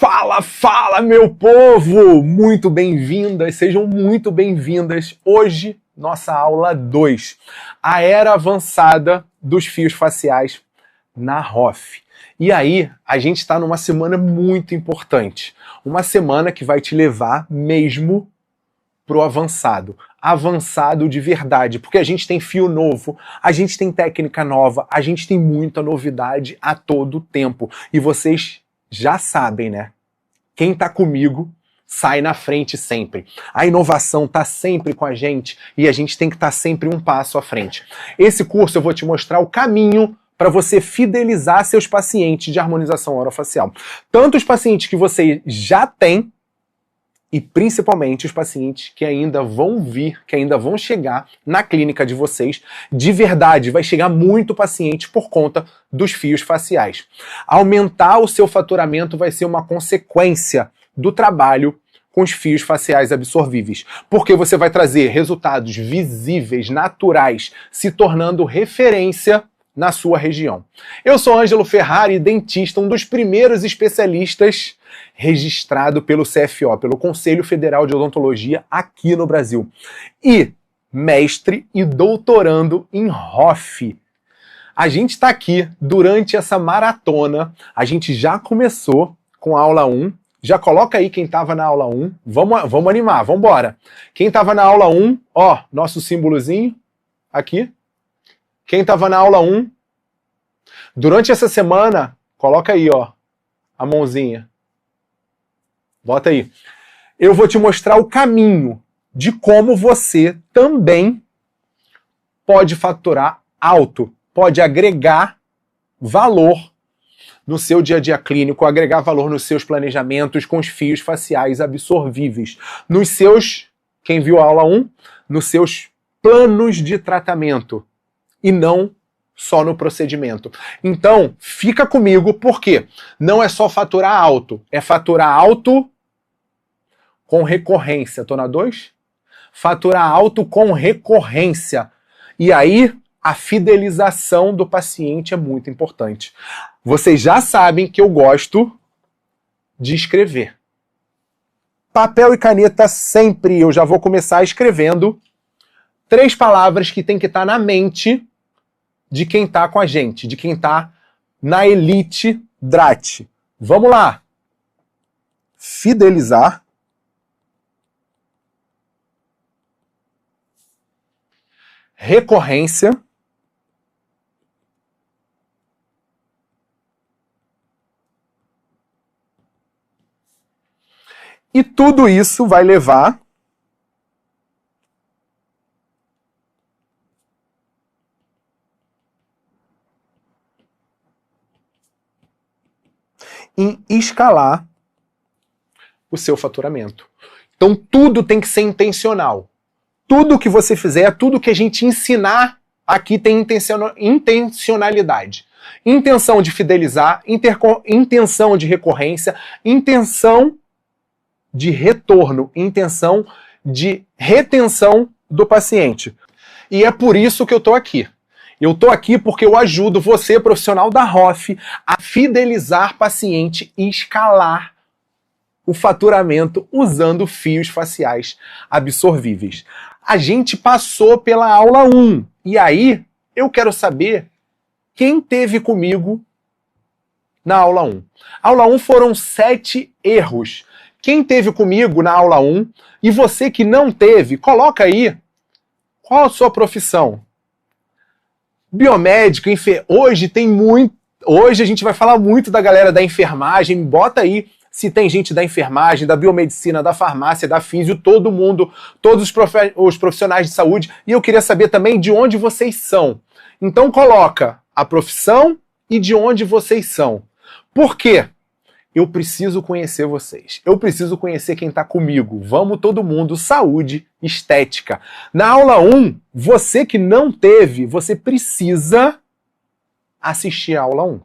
Fala, fala, meu povo! Muito bem-vindas, sejam muito bem-vindas. Hoje, nossa aula 2, a era avançada dos fios faciais na ROF. E aí, a gente está numa semana muito importante. Uma semana que vai te levar mesmo pro avançado. Avançado de verdade, porque a gente tem fio novo, a gente tem técnica nova, a gente tem muita novidade a todo tempo. E vocês já sabem, né? Quem tá comigo sai na frente sempre. A inovação tá sempre com a gente e a gente tem que estar sempre um passo à frente. Esse curso eu vou te mostrar o caminho para você fidelizar seus pacientes de harmonização orofacial. Tanto os pacientes que você já tem, e principalmente os pacientes que ainda vão vir, que ainda vão chegar na clínica de vocês. De verdade, vai chegar muito paciente por conta dos fios faciais. Aumentar o seu faturamento vai ser uma consequência do trabalho com os fios faciais absorvíveis, porque você vai trazer resultados visíveis, naturais, se tornando referência na sua região. Eu sou Ângelo Ferrari, dentista, um dos primeiros especialistas registrado pelo CFO, pelo Conselho Federal de Odontologia aqui no Brasil. E mestre e doutorando em ROF. A gente está aqui durante essa maratona, a gente já começou com a aula 1, já coloca aí quem estava na aula 1, vamos animar, vamos embora. Quem estava na aula 1, ó, nosso símbolozinho aqui. Quem estava na aula 1, durante essa semana, coloca aí, ó, a mãozinha. Bota aí. Eu vou te mostrar o caminho de como você também pode faturar alto, pode agregar valor no seu dia a dia clínico, agregar valor nos seus planejamentos com os fios faciais absorvíveis, nos seus, quem viu a aula 1, nos seus planos de tratamento e não só no procedimento. Então, fica comigo, porque não é só faturar alto, é faturar alto com recorrência. Tô na 2? Faturar alto com recorrência. E aí, a fidelização do paciente é muito importante. Vocês já sabem que eu gosto de escrever. Papel e caneta sempre. Eu já vou começar escrevendo 3 palavras que tem que estar na mente de quem está com a gente, de quem está na elite DRAT. Vamos lá. Fidelizar. Recorrência. E tudo isso vai levar em escalar o seu faturamento. Então tudo tem que ser intencional. Tudo que você fizer, tudo que a gente ensinar aqui tem intencionalidade. Intenção de fidelizar, intenção de recorrência, intenção de retorno, intenção de retenção do paciente. E é por isso que eu estou aqui. Eu estou aqui porque eu ajudo você, profissional da ROF, a fidelizar paciente e escalar o faturamento usando fios faciais absorvíveis. A gente passou pela aula 1, e aí eu quero saber quem teve comigo na aula 1. Aula 1 foram 7 erros. Quem teve comigo na aula 1, e você que não teve, coloca aí qual a sua profissão. Biomédico, hoje a gente vai falar muito da galera da enfermagem, bota aí se tem gente da enfermagem, da biomedicina, da farmácia, da físio, todo mundo, todos os profissionais de saúde, e eu queria saber também de onde vocês são. Então coloca a profissão e de onde vocês são. Por quê? Eu preciso conhecer vocês. Eu preciso conhecer quem está comigo. Vamos todo mundo, saúde, estética. Na aula 1, você que não teve, você precisa assistir a aula 1.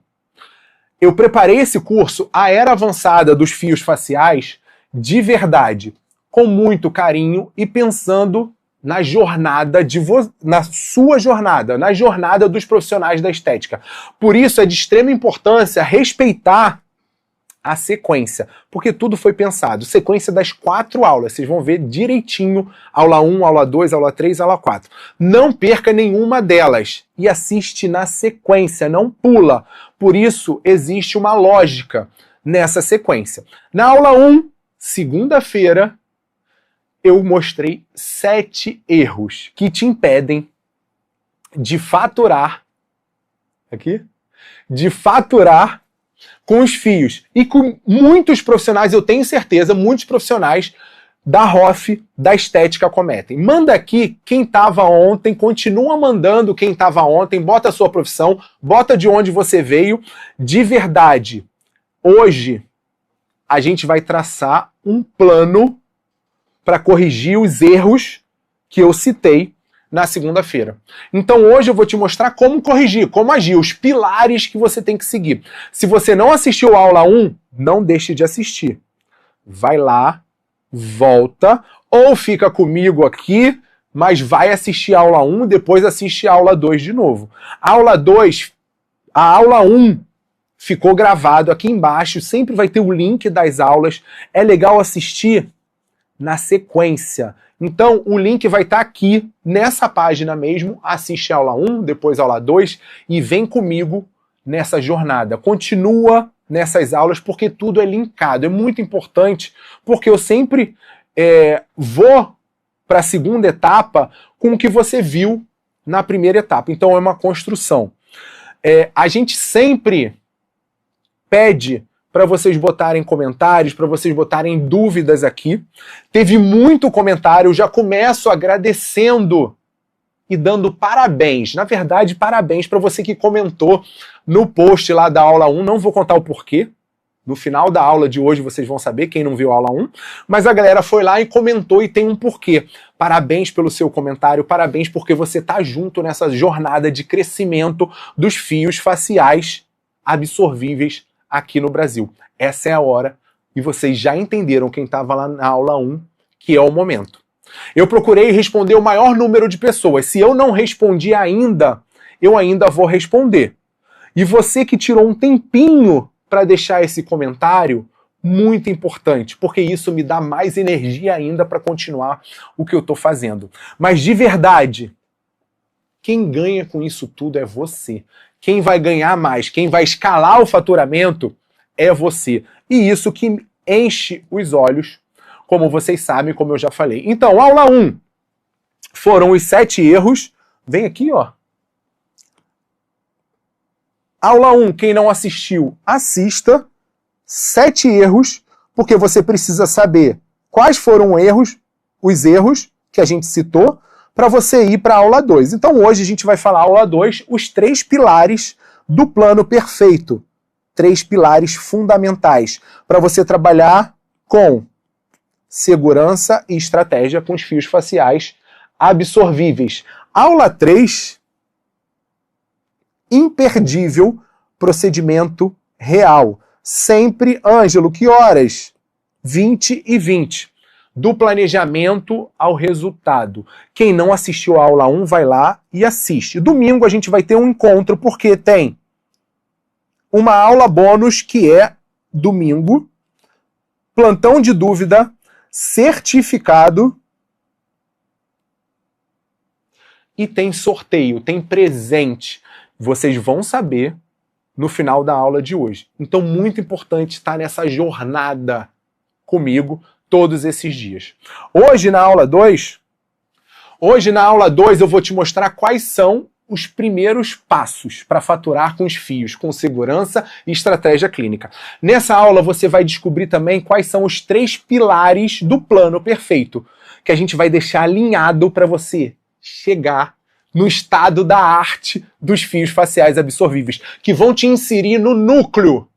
Eu preparei esse curso, a era avançada dos fios faciais, de verdade, com muito carinho e pensando na jornada na sua jornada, na jornada dos profissionais da estética. Por isso é de extrema importância respeitar a sequência, porque tudo foi pensado. Sequência das 4 aulas, vocês vão ver direitinho, aula 1, aula 2, aula 3, aula 4. Não perca nenhuma delas e assiste na sequência, não pula. Por isso, existe uma lógica nessa sequência. Na aula 1, segunda-feira, eu mostrei 7 erros que te impedem de faturar, com os fios. E com muitos profissionais, eu tenho certeza, muitos profissionais da ROF, da estética cometem. Manda aqui quem estava ontem, continua mandando quem estava ontem, bota a sua profissão, bota de onde você veio. De verdade, hoje a gente vai traçar um plano para corrigir os erros que eu citei na segunda-feira. Então hoje eu vou te mostrar como corrigir, como agir, os pilares que você tem que seguir. Se você não assistiu a aula 1, não deixe de assistir. Vai lá, volta, ou fica comigo aqui, mas vai assistir a aula 1, depois assiste a aula 2 de novo. A aula 2, a aula 1 ficou gravado aqui embaixo, sempre vai ter o link das aulas. É legal assistir na sequência. Então, o link vai estar aqui, nessa página mesmo. Assiste a aula 1, depois a aula 2 e vem comigo nessa jornada. Continua nessas aulas, porque tudo é linkado. É muito importante, porque eu sempre vou para a segunda etapa com o que você viu na primeira etapa. Então, é uma construção. A gente sempre pede para vocês botarem comentários, para vocês botarem dúvidas aqui. Teve muito comentário, eu já começo agradecendo e dando parabéns. Na verdade, parabéns para você que comentou no post lá da aula 1, não vou contar o porquê. No final da aula de hoje vocês vão saber, quem não viu a aula 1, mas a galera foi lá e comentou e tem um porquê. Parabéns pelo seu comentário, parabéns porque você tá junto nessa jornada de crescimento dos fios faciais absorvíveis aqui no Brasil. Essa é a hora, e vocês já entenderam, quem estava lá na aula 1, que é o momento. Eu procurei responder o maior número de pessoas. Se eu não respondi ainda, eu ainda vou responder. E você que tirou um tempinho para deixar esse comentário, muito importante, porque isso me dá mais energia ainda para continuar o que eu estou fazendo. Mas de verdade, quem ganha com isso tudo é você. Quem vai ganhar mais, quem vai escalar o faturamento é você. E isso que enche os olhos, como vocês sabem, como eu já falei. Então, aula 1 foram os 7 erros. Vem aqui, ó. Aula 1, quem não assistiu, assista. 7 erros, porque você precisa saber quais foram os erros que a gente citou, para você ir para a aula 2. Então hoje a gente vai falar, aula 2, os 3 pilares do plano perfeito. 3 pilares fundamentais para você trabalhar com segurança e estratégia com os fios faciais absorvíveis. Aula 3, imperdível, procedimento real. Sempre, Ângelo, que horas? 20h20. Do planejamento ao resultado. Quem não assistiu a aula 1, vai lá e assiste. Domingo a gente vai ter um encontro, porque tem uma aula bônus que é domingo, plantão de dúvida, certificado e tem sorteio, tem presente. Vocês vão saber no final da aula de hoje. Então, muito importante estar nessa jornada comigo todos esses dias. Hoje na aula 2, eu vou te mostrar quais são os primeiros passos para faturar com os fios, com segurança e estratégia clínica. Nessa aula você vai descobrir também quais são os 3 pilares do plano perfeito, que a gente vai deixar alinhado para você chegar no estado da arte dos fios faciais absorvíveis, que vão te inserir no núcleo,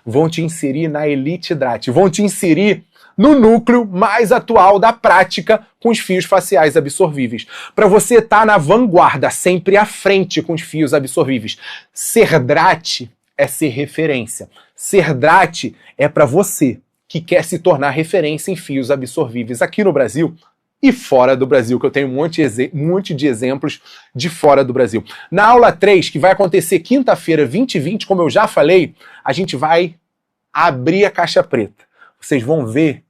vão te inserir na Elite Hydrat, vão te inserir no núcleo mais atual da prática com os fios faciais absorvíveis. Para você estar na vanguarda, sempre à frente com os fios absorvíveis. Ser Hydrat é ser referência. Ser Hydrat é para você que quer se tornar referência em fios absorvíveis aqui no Brasil e fora do Brasil, que eu tenho um monte de exemplos de fora do Brasil. Na aula 3, que vai acontecer quinta-feira, 20h20, como eu já falei, a gente vai abrir a caixa preta. Vocês vão ver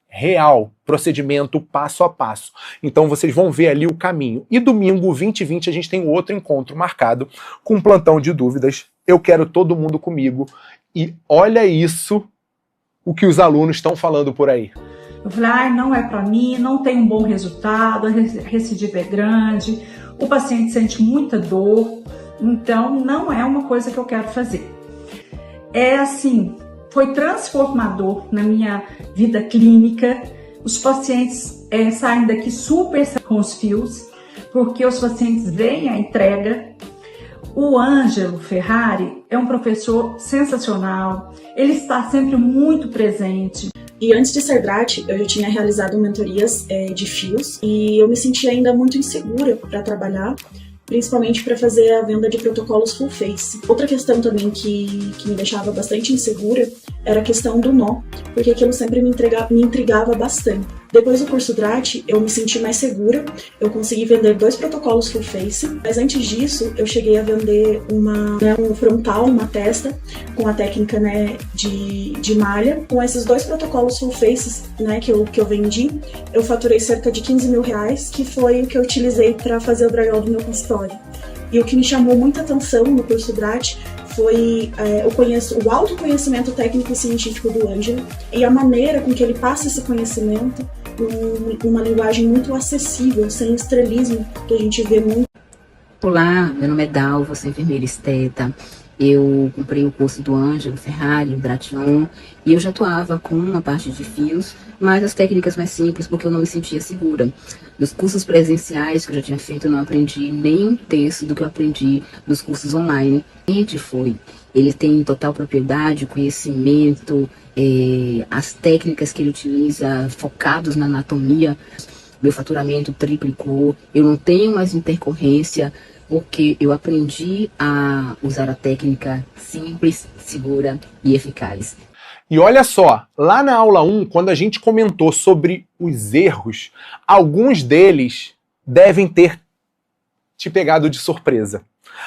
real, procedimento passo a passo. Então vocês vão ver ali o caminho. E domingo 20h20 a gente tem outro encontro marcado com um plantão de dúvidas. Eu quero todo mundo comigo. E olha isso, o que os alunos estão falando por aí. Eu falei, não é para mim, não tem um bom resultado, a recidiva é grande, o paciente sente muita dor, então não é uma coisa que eu quero fazer. É assim, foi transformador na minha vida clínica. Os pacientes saem daqui super com os fios, porque os pacientes veem a entrega. O Ângelo Ferrari é um professor sensacional, ele está sempre muito presente. E antes de ser Drat, eu já tinha realizado mentorias de fios e eu me sentia ainda muito insegura para trabalhar, principalmente para fazer a venda de protocolos full face. Outra questão também que me deixava bastante insegura era a questão do nó, porque aquilo sempre me intrigava bastante. Depois do curso Drat, eu me senti mais segura, eu consegui vender 2 protocolos full face, mas antes disso eu cheguei a vender um frontal, uma testa, com a técnica de malha. Com esses 2 protocolos full faces que eu vendi, eu faturei cerca de 15 mil reais, que foi o que eu utilizei para fazer o drywall do meu consultório. E o que me chamou muita atenção no curso Drat foi o autoconhecimento técnico e científico do Ângelo e a maneira com que ele passa esse conhecimento numa linguagem muito acessível, sem estrelismo, que a gente vê muito. Olá, meu nome é Dalva, sou enfermeira esteta. Eu comprei o curso do Ângelo Ferrari, o Drat-On, e eu já atuava com uma parte de fios, mas as técnicas mais simples, porque eu não me sentia segura. Nos cursos presenciais que eu já tinha feito, eu não aprendi nem um terço do que eu aprendi nos cursos online. Ele tem total propriedade, conhecimento, as técnicas que ele utiliza focados na anatomia. Meu faturamento triplicou, eu não tenho mais intercorrência, porque eu aprendi a usar a técnica simples, segura e eficaz. E olha só, lá na aula 1, quando a gente comentou sobre os erros, alguns deles devem ter te pegado de surpresa.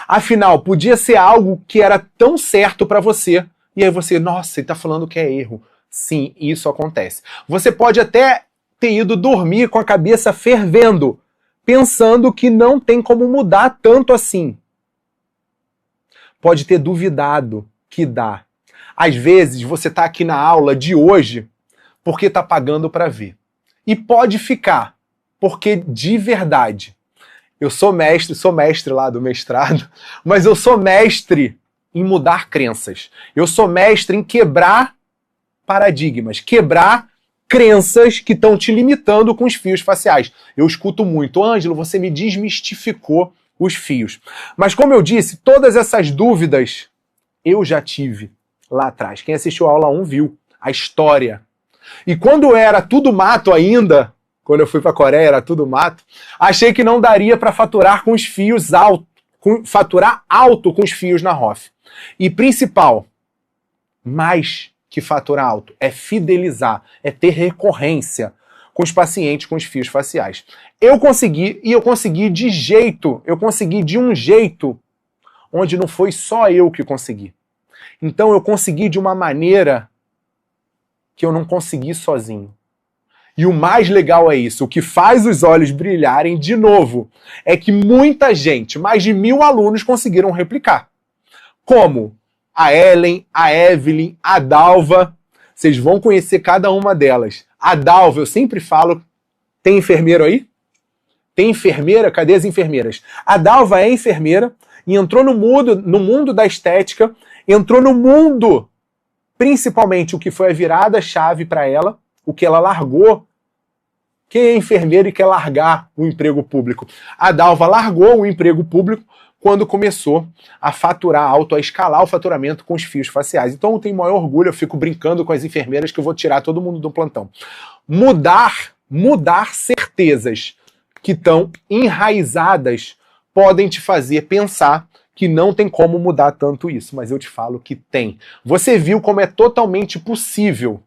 Afinal, podia ser algo que era tão certo para você, e aí você, nossa, ele tá falando que é erro. Sim, isso acontece. Você pode até ter ido dormir com a cabeça fervendo, pensando que não tem como mudar tanto assim. Pode ter duvidado que dá. Às vezes você está aqui na aula de hoje porque está pagando para ver. E pode ficar, porque de verdade, eu sou mestre lá do mestrado, mas eu sou mestre em mudar crenças. Eu sou mestre em quebrar paradigmas, quebrar crenças que estão te limitando com os fios faciais. Eu escuto muito, Ângelo, você me desmistificou os fios. Mas como eu disse, todas essas dúvidas eu já tive lá atrás. Quem assistiu a aula 1 viu a história. E quando era tudo mato ainda, quando eu fui para a Coreia era tudo mato, achei que não daria para faturar com os fios alto, faturar alto com os fios na ROF. E principal, mais que faturar alto, é fidelizar, é ter recorrência com os pacientes com os fios faciais. Eu consegui de um jeito onde não foi só eu que consegui. Então eu consegui de uma maneira que eu não consegui sozinho. E o mais legal é isso, o que faz os olhos brilharem de novo, é que muita gente, mais de 1000 alunos conseguiram replicar. Como a Ellen, a Evelyn, a Dalva, vocês vão conhecer cada uma delas. A Dalva, eu sempre falo, tem enfermeiro aí? Tem enfermeira? Cadê as enfermeiras? A Dalva é enfermeira e entrou no mundo da estética, entrou no mundo, principalmente o que foi a virada-chave para ela, o que ela largou. Quem é enfermeiro e quer largar o emprego público? A Dalva largou o emprego público quando começou a faturar alto, a escalar o faturamento com os fios faciais. Então eu tenho maior orgulho, eu fico brincando com as enfermeiras que eu vou tirar todo mundo do plantão. Mudar certezas que estão enraizadas podem te fazer pensar que não tem como mudar tanto isso, mas eu te falo que tem. Você viu como é totalmente possível.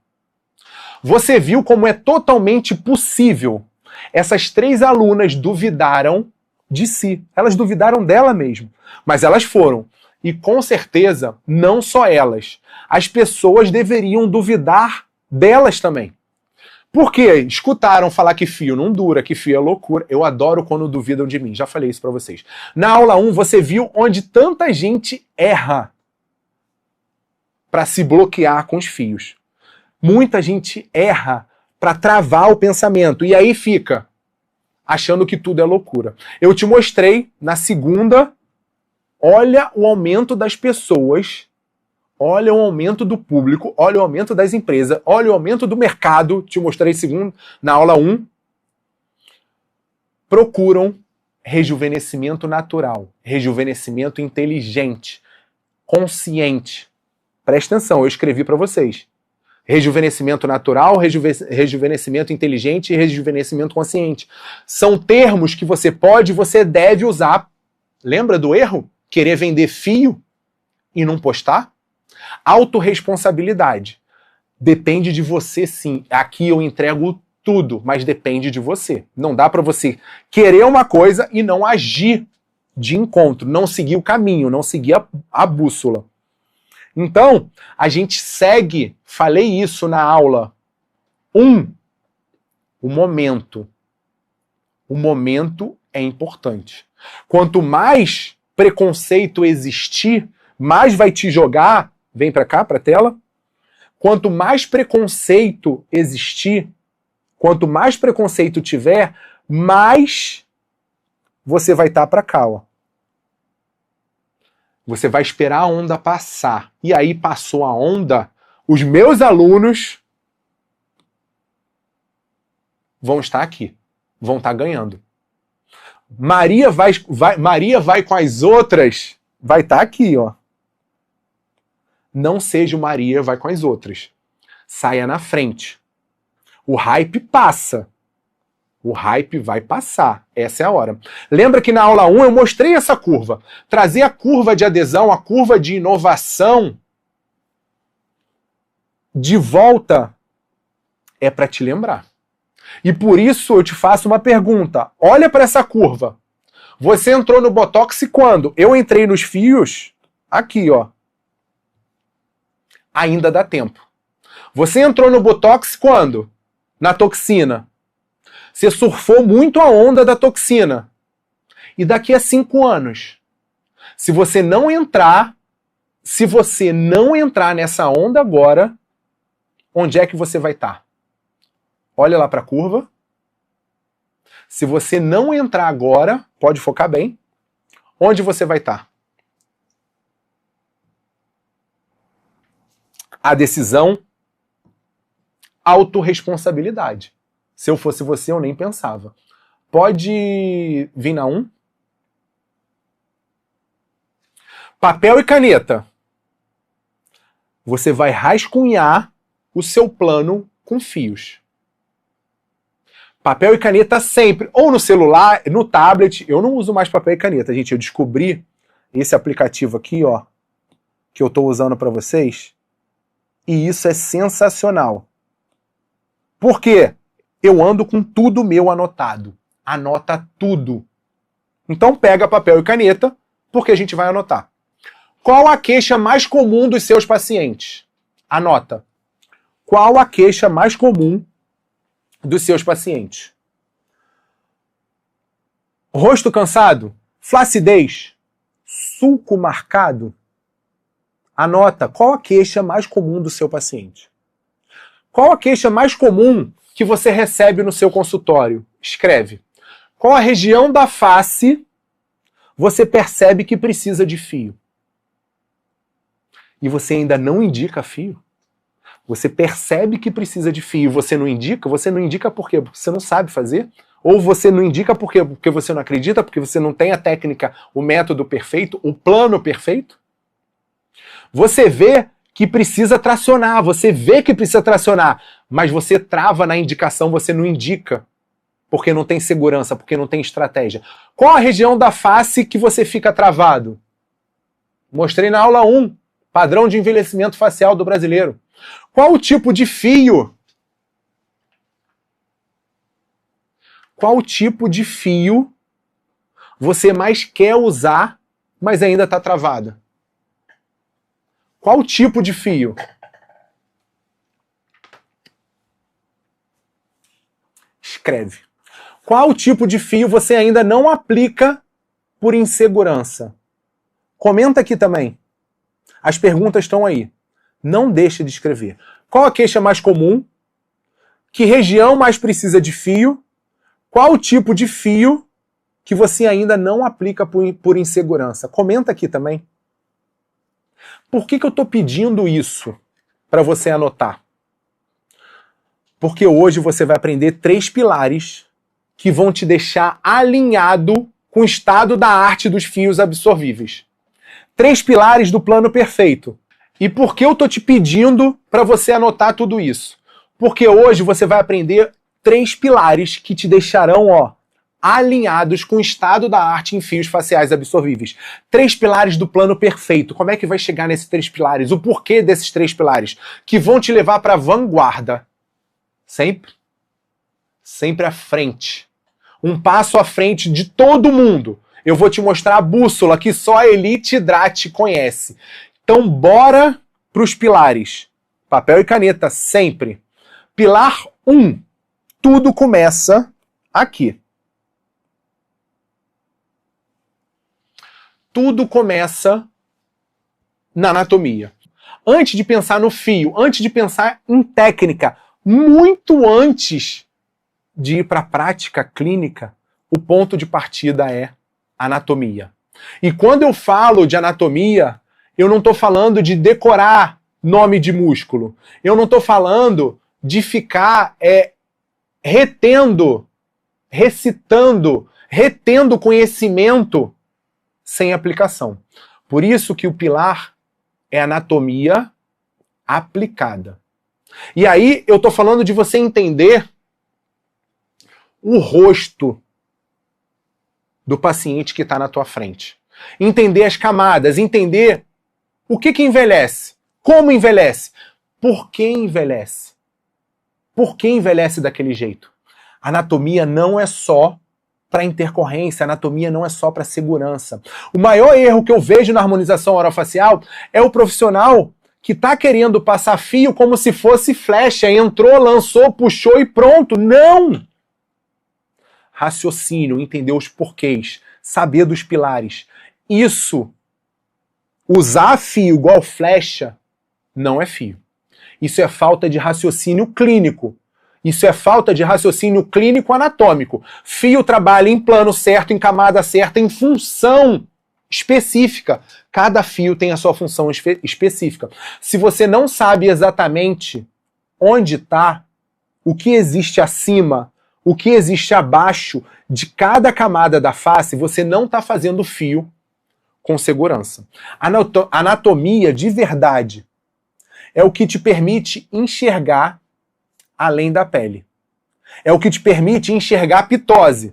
Você viu como é totalmente possível. Essas 3 alunas duvidaram de si. Elas duvidaram dela mesmo. Mas elas foram. E com certeza, não só elas. As pessoas deveriam duvidar delas também. Por quê? Escutaram falar que fio não dura, que fio é loucura. Eu adoro quando duvidam de mim, já falei isso pra vocês. Na aula 1, você viu onde tanta gente erra para se bloquear com os fios. Muita gente erra para travar o pensamento. E aí fica achando que tudo é loucura. Eu te mostrei na segunda, olha o aumento das pessoas, olha o aumento do público, olha o aumento das empresas, olha o aumento do mercado, te mostrei segundo, na aula 1, procuram rejuvenescimento natural, rejuvenescimento inteligente, consciente. Presta atenção, eu escrevi para vocês. Rejuvenescimento natural, rejuvenescimento inteligente e rejuvenescimento consciente. São termos que você pode e você deve usar. Lembra do erro? Querer vender fio e não postar? Autorresponsabilidade. Depende de você, sim. Aqui eu entrego tudo, mas depende de você. Não dá para você querer uma coisa e não agir de encontro, não seguir o caminho, não seguir a bússola. Então, a gente segue, falei isso na aula 1, o momento. O momento é importante. Quanto mais preconceito existir, mais vai te jogar, vem pra cá, pra tela. Quanto mais preconceito existir, quanto mais preconceito tiver, mais você vai estar pra cá, ó. Você vai esperar a onda passar. E aí passou a onda, os meus alunos vão estar aqui, vão estar ganhando. Maria vai com as outras, vai estar aqui, ó. Não seja o Maria vai com as outras. Saia na frente. O hype passa. O hype vai passar. Essa é a hora. Lembra que na aula 1 eu mostrei essa curva. Trazer a curva de adesão, a curva de inovação de volta é para te lembrar. E por isso eu te faço uma pergunta. Olha para essa curva. Você entrou no Botox quando? Eu entrei nos fios aqui, ó. Ainda dá tempo. Você entrou no Botox quando? Na toxina. Você surfou muito a onda da toxina. E daqui a 5 anos, se você não entrar nessa onda agora, onde é que você vai estar? Olha lá para a curva. Se você não entrar agora, pode focar bem, onde você vai estar? A decisão, autorresponsabilidade. Se eu fosse você, eu nem pensava. Pode vir na 1? Papel e caneta. Você vai rascunhar o seu plano com fios. Papel e caneta sempre. Ou no celular, no tablet. Eu não uso mais papel e caneta, gente. Eu descobri esse aplicativo aqui, ó, que eu estou usando para vocês. E isso é sensacional. Por quê? Eu ando com tudo meu anotado. Anota tudo. Então pega papel e caneta, porque a gente vai anotar. Qual a queixa mais comum dos seus pacientes? Anota. Qual a queixa mais comum dos seus pacientes? Rosto cansado? Flacidez? Sulco marcado? Anota. Qual a queixa mais comum do seu paciente? Qual a queixa mais comum que você recebe no seu consultório? Escreve. Qual a região da face você percebe que precisa de fio? E você ainda não indica fio? Você percebe que precisa de fio, você não indica? Você não indica por quê? Porque você não sabe fazer? Ou você não indica por quê? Porque você não acredita? Porque você não tem a técnica, o método perfeito, o plano perfeito? Você vê que precisa tracionar, mas você trava na indicação, você não indica, porque não tem segurança, porque não tem estratégia. Qual a região da face que você fica travado? Mostrei na aula 1, padrão de envelhecimento facial do brasileiro. Qual o tipo de fio? Qual o tipo de fio você mais quer usar, mas ainda está travado? Qual tipo de fio? Escreve. Qual tipo de fio você ainda não aplica por insegurança? Comenta aqui também. As perguntas estão aí. Não deixe de escrever. Qual a queixa mais comum? Que região mais precisa de fio? Qual o tipo de fio que você ainda não aplica por insegurança? Comenta aqui também. Por que eu estou pedindo isso para você anotar? Porque hoje você vai aprender 3 pilares que vão te deixar alinhado com o estado da arte dos fios absorvíveis. 3 pilares do plano perfeito. E por que eu estou te pedindo para você anotar tudo isso? Porque hoje você vai aprender 3 pilares que te deixarão, alinhados com o estado da arte em fios faciais absorvíveis. 3 pilares do plano perfeito. Como é que vai chegar nesses 3 pilares? O porquê desses 3 pilares? Que vão te levar para a vanguarda. Sempre à frente. Um passo à frente de todo mundo. Eu vou te mostrar a bússola que só a Elite Hydrat conhece. Então bora para os pilares. Papel e caneta, sempre. Pilar 1. Tudo começa aqui. Tudo começa na anatomia. Antes de pensar no fio, antes de pensar em técnica, muito antes de ir para a prática clínica, o ponto de partida é anatomia. E quando eu falo de anatomia, eu não estou falando de decorar nome de músculo. Eu não estou falando de ficar recitando conhecimento sem aplicação. Por isso que o pilar é anatomia aplicada. E aí eu estou falando de você entender o rosto do paciente que está na tua frente. Entender as camadas, entender o que envelhece, como envelhece, por que envelhece. Por que envelhece daquele jeito? Anatomia não é só para intercorrência, anatomia não é só para segurança. O maior erro que eu vejo na harmonização orofacial é o profissional que está querendo passar fio como se fosse flecha, entrou, lançou, puxou e pronto. Não! Raciocínio, entender os porquês, saber dos pilares. Isso, usar fio igual flecha, não é fio. Isso é falta de raciocínio clínico. Isso é falta de raciocínio clínico anatômico. Fio trabalha em plano certo, em camada certa, em função específica. Cada fio tem a sua função específica. Se você não sabe exatamente onde está, o que existe acima, o que existe abaixo de cada camada da face, você não está fazendo fio com segurança. Anatomia de verdade é o que te permite enxergar além da pele. É o que te permite enxergar a pitose.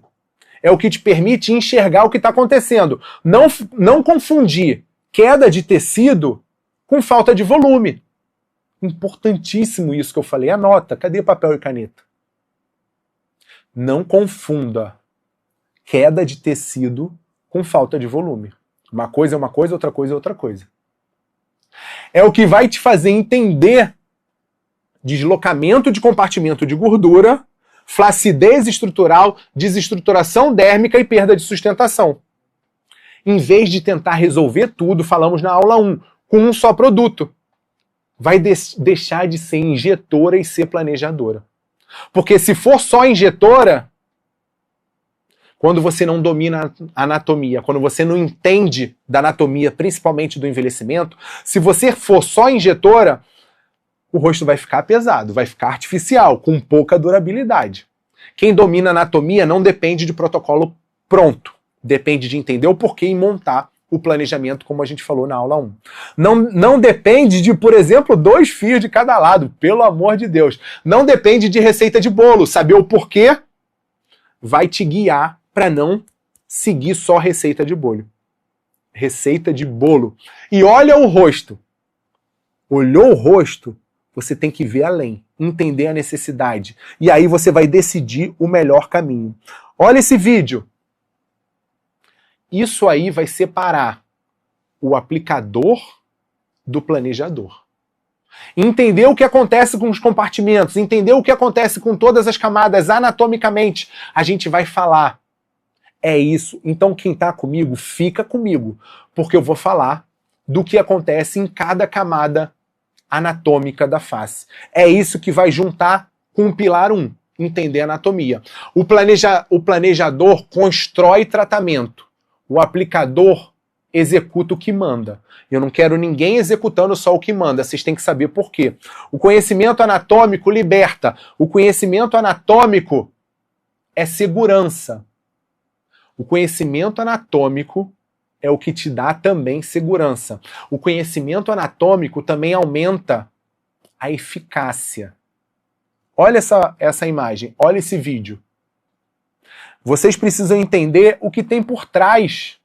É o que te permite enxergar o que está acontecendo. Não confundir queda de tecido com falta de volume. Importantíssimo isso que eu falei. Anota. Cadê papel e caneta? Não confunda queda de tecido com falta de volume. Uma coisa é uma coisa, outra coisa é outra coisa. É o que vai te fazer entender deslocamento de compartimento de gordura, flacidez estrutural, desestruturação dérmica e perda de sustentação. Em vez de tentar resolver tudo, falamos na aula 1, com um só produto. Vai deixar de ser injetora e ser planejadora. Porque se for só injetora, quando você não domina a anatomia, quando você não entende da anatomia, principalmente do envelhecimento, se você for só injetora, o rosto vai ficar pesado, vai ficar artificial, com pouca durabilidade. Quem domina a anatomia não depende de protocolo pronto. Depende de entender o porquê e montar o planejamento, como a gente falou na aula 1. Não depende de, por exemplo, 2 fios de cada lado, pelo amor de Deus. Não depende de receita de bolo. Saber o porquê vai te guiar para não seguir só receita de bolo. Receita de bolo. E olha o rosto. Olhou o rosto, você tem que ver além, entender a necessidade. E aí você vai decidir o melhor caminho. Olha esse vídeo. Isso aí vai separar o aplicador do planejador. Entender o que acontece com os compartimentos, entender o que acontece com todas as camadas anatomicamente, a gente vai falar. É isso. Então quem está comigo, fica comigo, porque eu vou falar do que acontece em cada camada anatômica da face. É isso que vai juntar com o pilar 1, entender a anatomia. O planejador constrói tratamento. O aplicador executa o que manda. Eu não quero ninguém executando só o que manda, vocês têm que saber por quê. O conhecimento anatômico liberta. O conhecimento anatômico é segurança. O conhecimento anatômico é o que te dá também segurança. O conhecimento anatômico também aumenta a eficácia. Olha essa imagem, olha esse vídeo. Vocês precisam entender o que tem por trás.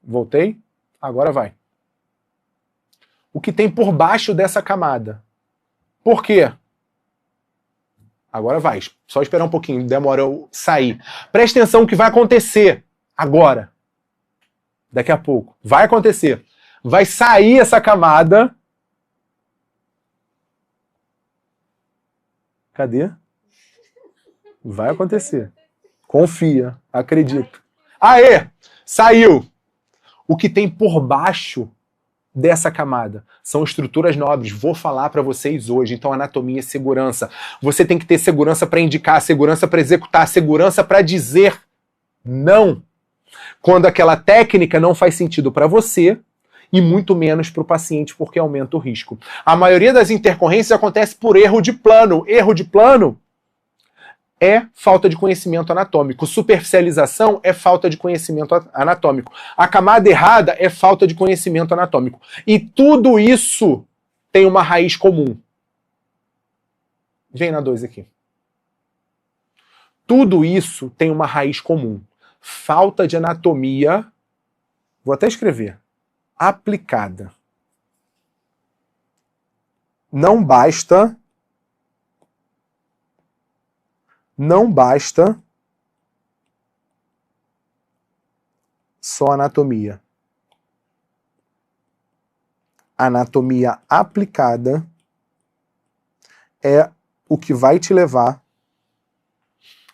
Voltei? Agora vai. O que tem por baixo dessa camada. Por quê? Agora vai. Só esperar um pouquinho, demora eu sair. Presta atenção no que vai acontecer agora. Daqui a pouco. Vai acontecer. Vai sair essa camada. Cadê? Vai acontecer. Confia, acredita. Aê! Saiu! O que tem por baixo dessa camada são estruturas nobres. Vou falar para vocês hoje. Então, anatomia é segurança. Você tem que ter segurança para indicar, segurança para executar, segurança para dizer não. Quando aquela técnica não faz sentido para você e muito menos para o paciente, porque aumenta o risco. A maioria das intercorrências acontece por erro de plano. Erro de plano é falta de conhecimento anatômico. Superficialização é falta de conhecimento anatômico. A camada errada é falta de conhecimento anatômico. E tudo isso tem uma raiz comum. Vem na 2 aqui. Tudo isso tem uma raiz comum. Falta de anatomia, vou até escrever, aplicada. Não basta só anatomia. Anatomia aplicada é o que vai te levar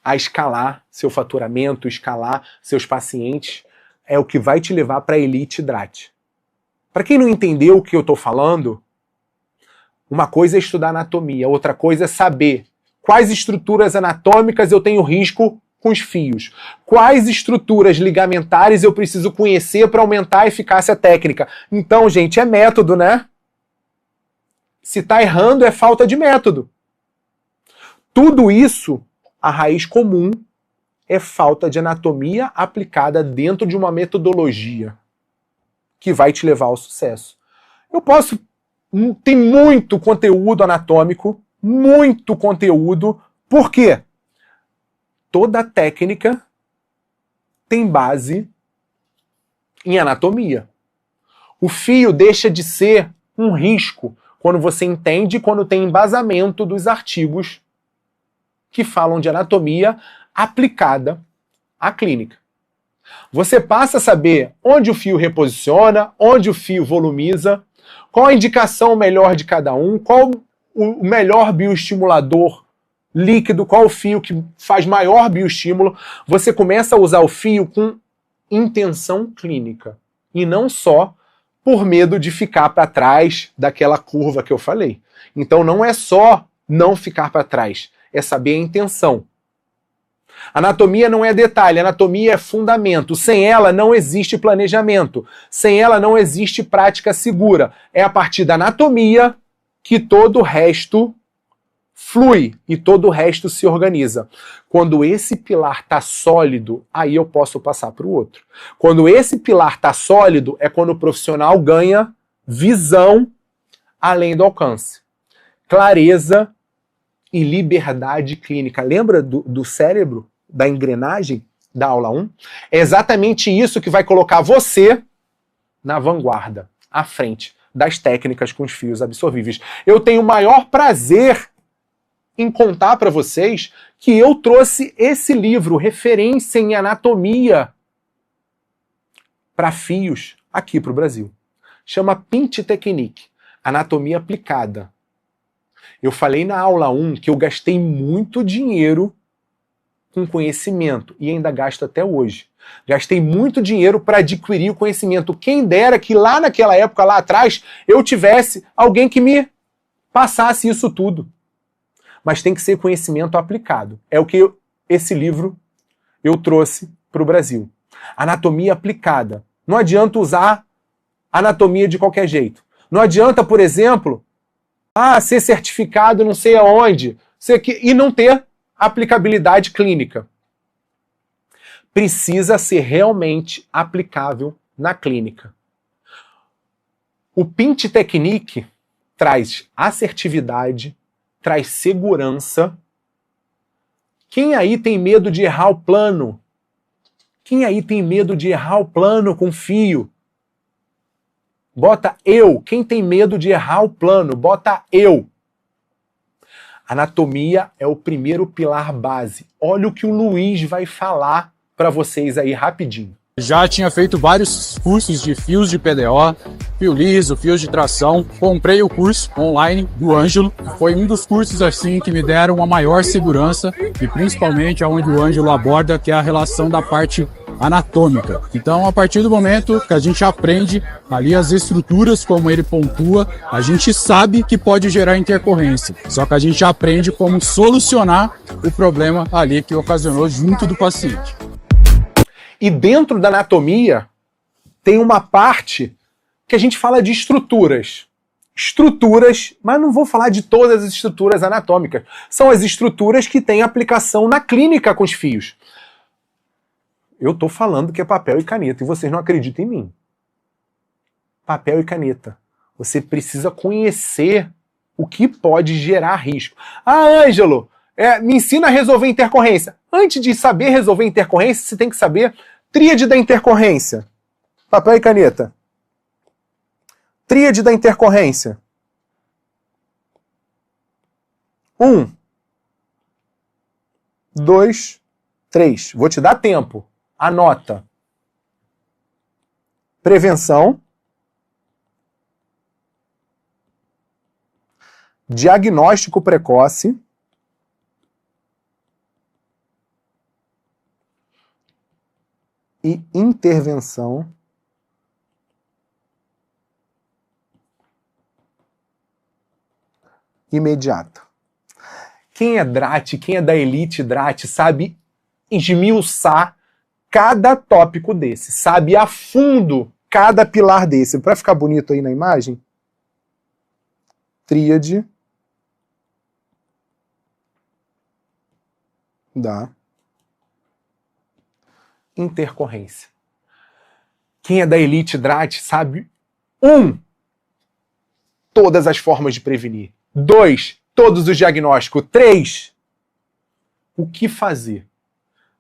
a escalar seu faturamento, escalar seus pacientes, é o que vai te levar para a Elite Drat. Para quem não entendeu o que eu estou falando, uma coisa é estudar anatomia, outra coisa é saber quais estruturas anatômicas eu tenho risco com os fios, quais estruturas ligamentares eu preciso conhecer para aumentar a eficácia técnica. Então, gente, é método, né? Se está errando, é falta de método. Tudo isso, a raiz comum é falta de anatomia aplicada dentro de uma metodologia que vai te levar ao sucesso. Tem muito conteúdo anatômico, muito conteúdo. Por quê? Toda técnica tem base em anatomia. O fio deixa de ser um risco quando você entende, quando tem embasamento dos artigos que falam de anatomia aplicada à clínica. Você passa a saber onde o fio reposiciona, onde o fio volumiza, qual a indicação melhor de cada um, qual o melhor bioestimulador líquido, qual o fio que faz maior bioestímulo. Você começa a usar o fio com intenção clínica e não só por medo de ficar para trás daquela curva que eu falei. Então não é só não ficar para trás, é saber a intenção. Anatomia não é detalhe, anatomia é fundamento. Sem ela não existe planejamento. Sem ela não existe prática segura. É a partir da anatomia que todo o resto flui e todo o resto se organiza. Quando esse pilar está sólido, aí eu posso passar para o outro. Quando esse pilar está sólido, é quando o profissional ganha visão além do alcance. Clareza e liberdade clínica. Lembra do cérebro, da engrenagem da aula 1? É exatamente isso que vai colocar você na vanguarda, à frente das técnicas com os fios absorvíveis. Eu tenho o maior prazer em contar para vocês que eu trouxe esse livro, Referência em Anatomia para Fios, aqui para o Brasil. Chama Pinch Technique. Anatomia aplicada. Eu falei na aula 1 que eu gastei muito dinheiro com conhecimento e ainda gasto até hoje. Gastei muito dinheiro para adquirir o conhecimento. Quem dera que lá naquela época, lá atrás, eu tivesse alguém que me passasse isso tudo. Mas tem que ser conhecimento aplicado. É o que esse livro eu trouxe para o Brasil. Anatomia aplicada. Não adianta usar anatomia de qualquer jeito. Não adianta, por exemplo, ser certificado não sei aonde, e não ter aplicabilidade clínica. Precisa ser realmente aplicável na clínica. O Pinch Technique traz assertividade, traz segurança. Quem aí tem medo de errar o plano? Quem aí tem medo de errar o plano com fio? Bota eu. Quem tem medo de errar o plano? Bota eu. Anatomia é o primeiro pilar base. Olha o que o Luiz vai falar para vocês aí rapidinho. Já tinha feito vários cursos de fios de PDO, fio liso, fios de tração. Comprei o curso online do Ângelo. Foi um dos cursos assim que me deram uma maior segurança e principalmente aonde o Ângelo aborda, que é a relação da parte anatômica. Então, a partir do momento que a gente aprende ali as estruturas, como ele pontua, a gente sabe que pode gerar intercorrência. Só que a gente aprende como solucionar o problema ali que ocasionou junto do paciente. E dentro da anatomia tem uma parte que a gente fala de estruturas. Estruturas, mas não vou falar de todas as estruturas anatômicas. São as estruturas que têm aplicação na clínica com os fios. Eu estou falando que é papel e caneta e vocês não acreditam em mim. Papel e caneta. Você precisa conhecer o que pode gerar risco. Ângelo, me ensina a resolver intercorrência. Antes de saber resolver intercorrência, você tem que saber tríade da intercorrência. Papel e caneta. Tríade da intercorrência. 1, 2, 3. Vou te dar tempo. Anota. Prevenção. Diagnóstico precoce. E intervenção imediata. Quem é DRAT, quem é da Elite DRAT, sabe esmiuçar cada tópico desse, sabe a fundo cada pilar desse. Para ficar bonito aí na imagem, tríade da intercorrência. Quem é da Elite DRAT sabe 1, todas as formas de prevenir. 2, todos os diagnósticos. 3, o que fazer.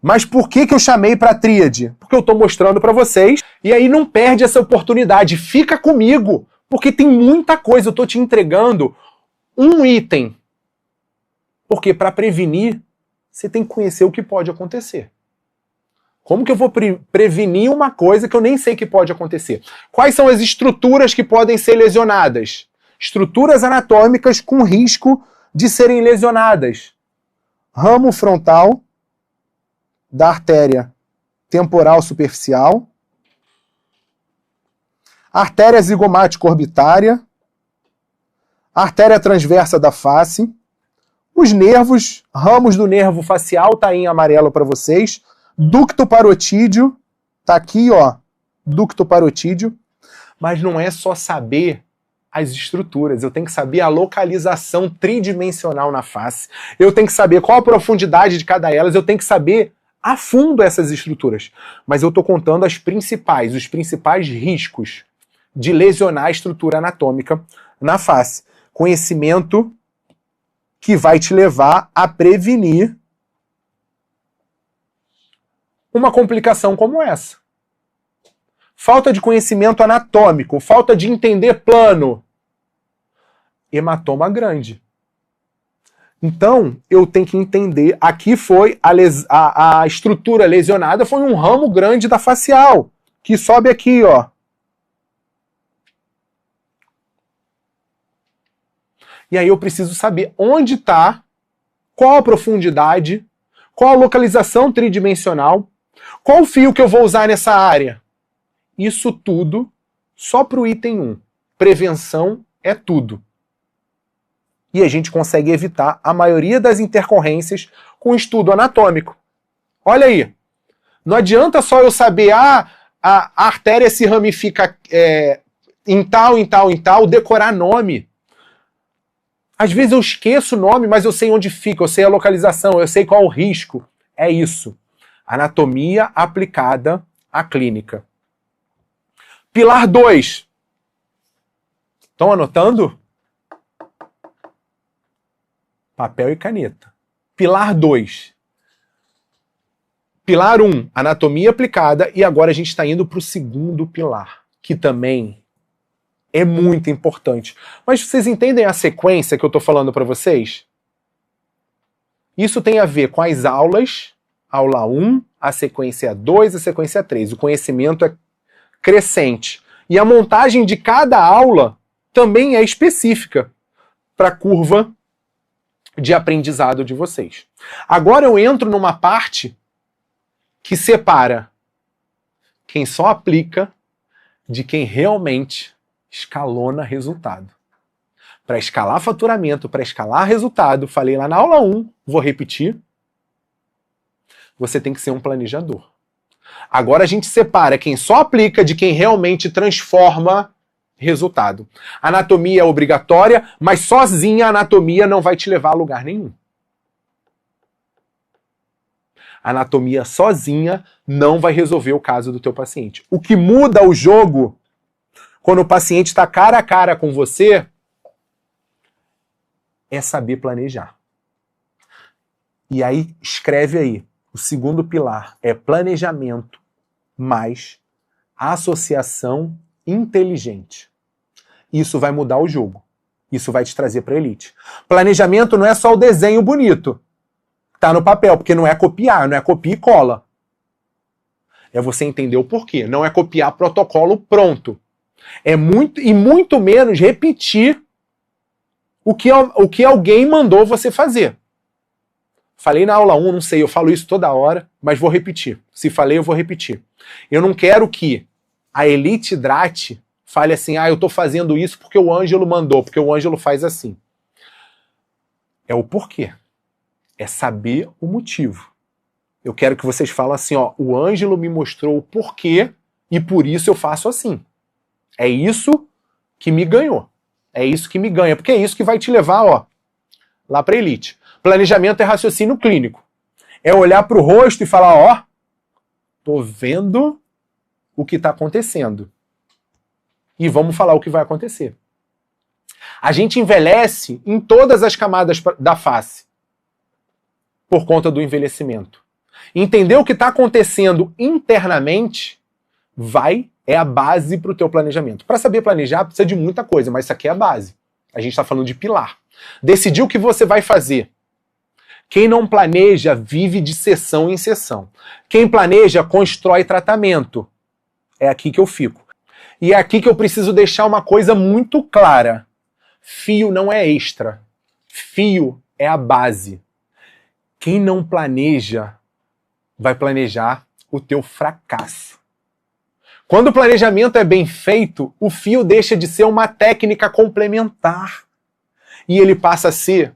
Mas por que eu chamei para a tríade? Porque eu estou mostrando para vocês. E aí não perde essa oportunidade. Fica comigo, porque tem muita coisa. Eu estou te entregando um item. Porque para prevenir, você tem que conhecer o que pode acontecer. Como que eu vou prevenir uma coisa que eu nem sei que pode acontecer? Quais são as estruturas que podem ser lesionadas? Estruturas anatômicas com risco de serem lesionadas. Ramo frontal da artéria temporal superficial, artéria zigomática orbitária, artéria transversa da face, os nervos, ramos do nervo facial, tá aí em amarelo para vocês, ducto parotídeo, tá aqui, ó, ducto parotídeo, mas não é só saber as estruturas, eu tenho que saber a localização tridimensional na face, eu tenho que saber qual a profundidade de cada elas, eu tenho que saber a fundo essas estruturas, mas eu estou contando os principais riscos de lesionar a estrutura anatômica na face. Conhecimento que vai te levar a prevenir uma complicação como essa. Falta de conhecimento anatômico, falta de entender plano. Hematoma grande. Então, eu tenho que entender, aqui foi a estrutura lesionada, foi um ramo grande da facial, que sobe aqui, ó. E aí eu preciso saber onde está, qual a profundidade, qual a localização tridimensional, qual o fio que eu vou usar nessa área. Isso tudo só para o item 1. Prevenção é tudo. E a gente consegue evitar a maioria das intercorrências com estudo anatômico. Olha aí. Não adianta só eu saber, a artéria se ramifica em tal, decorar nome. Às vezes eu esqueço o nome, mas eu sei onde fica, eu sei a localização, eu sei qual o risco. É isso. Anatomia aplicada à clínica. Pilar 2. Estão anotando? Papel e caneta. Pilar 2. Pilar 1, anatomia aplicada, e agora a gente está indo para o segundo pilar, que também é muito importante. Mas vocês entendem a sequência que eu estou falando para vocês? Isso tem a ver com as aulas, aula 1, a sequência 2, a sequência 3. O conhecimento é crescente. E a montagem de cada aula também é específica para a curva de aprendizado de vocês. Agora eu entro numa parte que separa quem só aplica de quem realmente escalona resultado. Para escalar faturamento, para escalar resultado, falei lá na aula 1, vou repetir, você tem que ser um planejador. Agora a gente separa quem só aplica de quem realmente transforma resultado. Anatomia é obrigatória, mas sozinha a anatomia não vai te levar a lugar nenhum. A anatomia sozinha não vai resolver o caso do teu paciente. O que muda o jogo quando o paciente está cara a cara com você é saber planejar. E aí, escreve aí, o segundo pilar é planejamento mais associação inteligente. Isso vai mudar o jogo. Isso vai te trazer para a elite. Planejamento não é só o desenho bonito. Tá no papel, porque não é copiar, não é copia e cola. É você entender o porquê. Não é copiar protocolo pronto. É muito menos repetir o que alguém mandou você fazer. Falei na aula 1, não sei, eu falo isso toda hora, mas vou repetir. Se falei, eu vou repetir. Eu não quero que a Elite Hidrate fale assim, eu tô fazendo isso porque o Ângelo mandou, porque o Ângelo faz assim. É o porquê. É saber o motivo. Eu quero que vocês falem assim, o Ângelo me mostrou o porquê e por isso eu faço assim. É isso que me ganhou. É isso que me ganha, porque é isso que vai te levar, lá para elite. Planejamento é raciocínio clínico. É olhar para o rosto e falar, tô vendo o que está acontecendo. E vamos falar o que vai acontecer. A gente envelhece em todas as camadas da face por conta do envelhecimento. Entender o que está acontecendo internamente é a base para o teu planejamento. Para saber planejar precisa de muita coisa, mas isso aqui é a base. A gente está falando de pilar. Decidir o que você vai fazer. Quem não planeja vive de sessão em sessão. Quem planeja constrói tratamento. É aqui que eu fico. E é aqui que eu preciso deixar uma coisa muito clara. Fio não é extra. Fio é a base. Quem não planeja vai planejar o teu fracasso. Quando o planejamento é bem feito, o fio deixa de ser uma técnica complementar. E ele passa a ser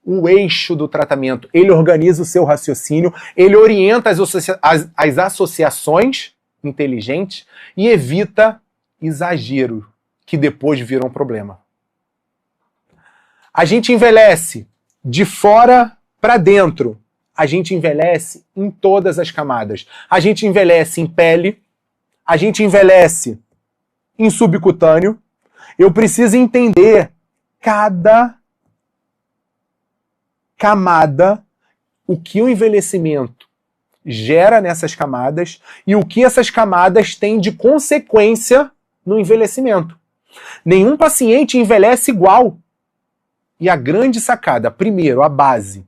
o eixo do tratamento. Ele organiza o seu raciocínio, ele orienta as associações inteligentes e evita exagero, que depois viram um problema. A gente envelhece de fora para dentro. A gente envelhece em todas as camadas. A gente envelhece em pele, a gente envelhece em subcutâneo. Eu preciso entender cada camada, o que o envelhecimento gera nessas camadas e o que essas camadas têm de consequência no envelhecimento. Nenhum paciente envelhece igual. E a grande sacada, primeiro, a base,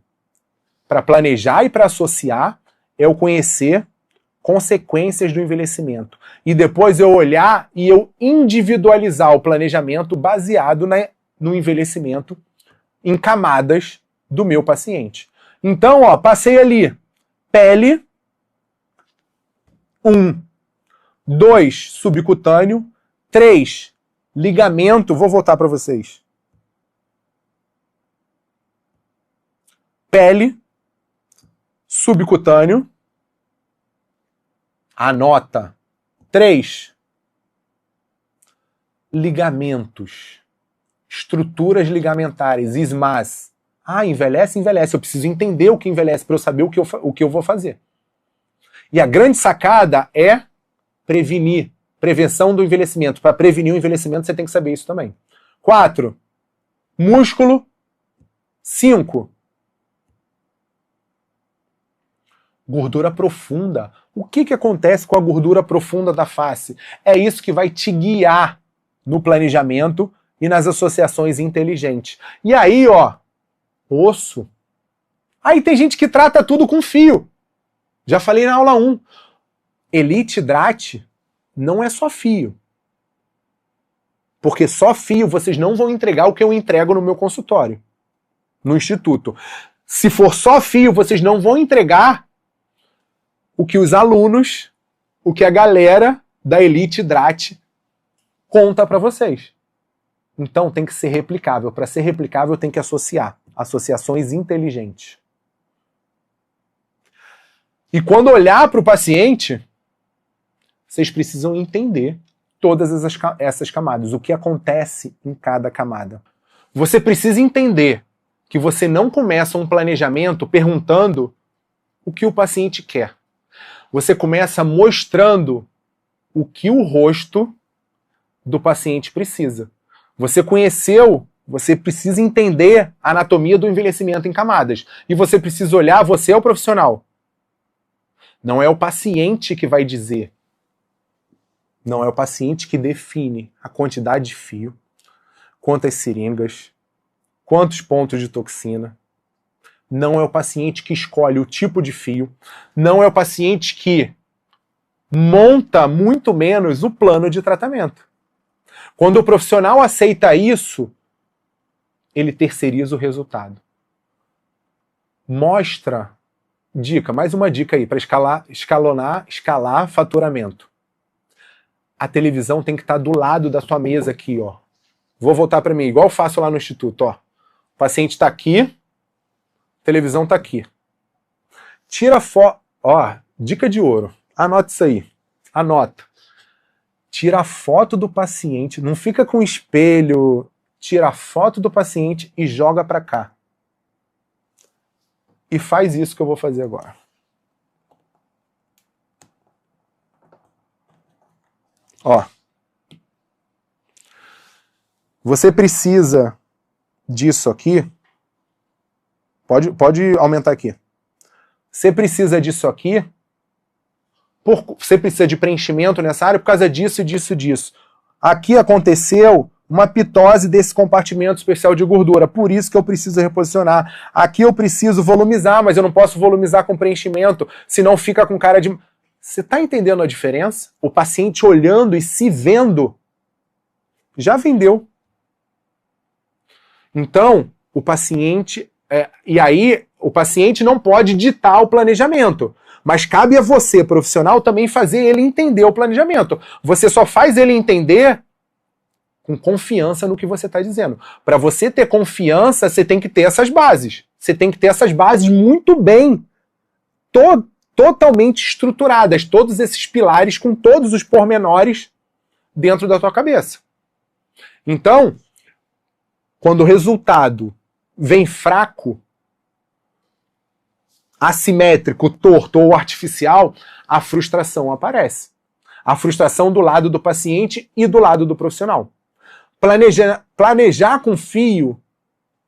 para planejar e para associar, é eu conhecer consequências do envelhecimento. E depois eu olhar e eu individualizar o planejamento baseado no envelhecimento em camadas do meu paciente. Então, ó, passei ali, pele, 1, 2, subcutâneo, 3, ligamento, vou voltar para vocês. Pele, subcutâneo, anota, 3, ligamentos, estruturas ligamentares, ismas. Ah, envelhece, envelhece. Eu preciso entender o que envelhece para eu saber o que eu vou fazer. E a grande sacada é prevenir. Prevenção do envelhecimento. Para prevenir o envelhecimento, você tem que saber isso também. 4, músculo. 5, gordura profunda. O que acontece com a gordura profunda da face? É isso que vai te guiar no planejamento e nas associações inteligentes. E aí, ó, osso. Aí tem gente que trata tudo com fio. Já falei na aula 1. Elite Hidrate não é só fio. Porque só fio vocês não vão entregar o que eu entrego no meu consultório, no instituto. Se for só fio, vocês não vão entregar o que os alunos, o que a galera da Elite Hidrate conta para vocês. Então tem que ser replicável. Para ser replicável tem que associar. Associações inteligentes. E quando olhar para o paciente, vocês precisam entender todas essas camadas, o que acontece em cada camada. Você precisa entender que você não começa um planejamento perguntando o que o paciente quer. Você começa mostrando o que o rosto do paciente precisa. Você conheceu, você precisa entender a anatomia do envelhecimento em camadas. E você precisa olhar, você é o profissional. Não é o paciente que vai dizer. Não é o paciente que define a quantidade de fio, quantas seringas, quantos pontos de toxina. Não é o paciente que escolhe o tipo de fio. Não é o paciente que monta muito menos o plano de tratamento. Quando o profissional aceita isso, ele terceiriza o resultado. Mostra, dica, mais uma dica aí, para escalar faturamento. A televisão tem que estar do lado da sua mesa aqui, ó. Vou voltar para mim, igual eu faço lá no instituto, ó. O paciente está aqui, a televisão está aqui. Tira foto, ó, dica de ouro. Anota isso aí. Anota. Tira a foto do paciente, não fica com espelho, tira a foto do paciente e joga para cá. E faz isso que eu vou fazer agora. Ó. Você precisa disso aqui. Pode aumentar aqui. Você precisa disso aqui. Você precisa de preenchimento nessa área por causa disso, disso, disso. Aqui aconteceu uma pitose desse compartimento especial de gordura, por isso que eu preciso reposicionar. Aqui eu preciso volumizar, mas eu não posso volumizar com preenchimento, senão fica com cara de... Você está entendendo a diferença? O paciente olhando e se vendo já vendeu. Então, o paciente... e aí, o paciente não pode ditar o planejamento. Mas cabe a você, profissional, também fazer ele entender o planejamento. Você só faz ele entender com confiança no que você está dizendo. Para você ter confiança, você tem que ter essas bases. Você tem que ter essas bases muito bem, totalmente estruturadas. Todos esses pilares com todos os pormenores dentro da tua cabeça. Então, quando o resultado vem fraco, assimétrico, torto ou artificial, a frustração aparece. A frustração do lado do paciente e do lado do profissional. Planejar com fio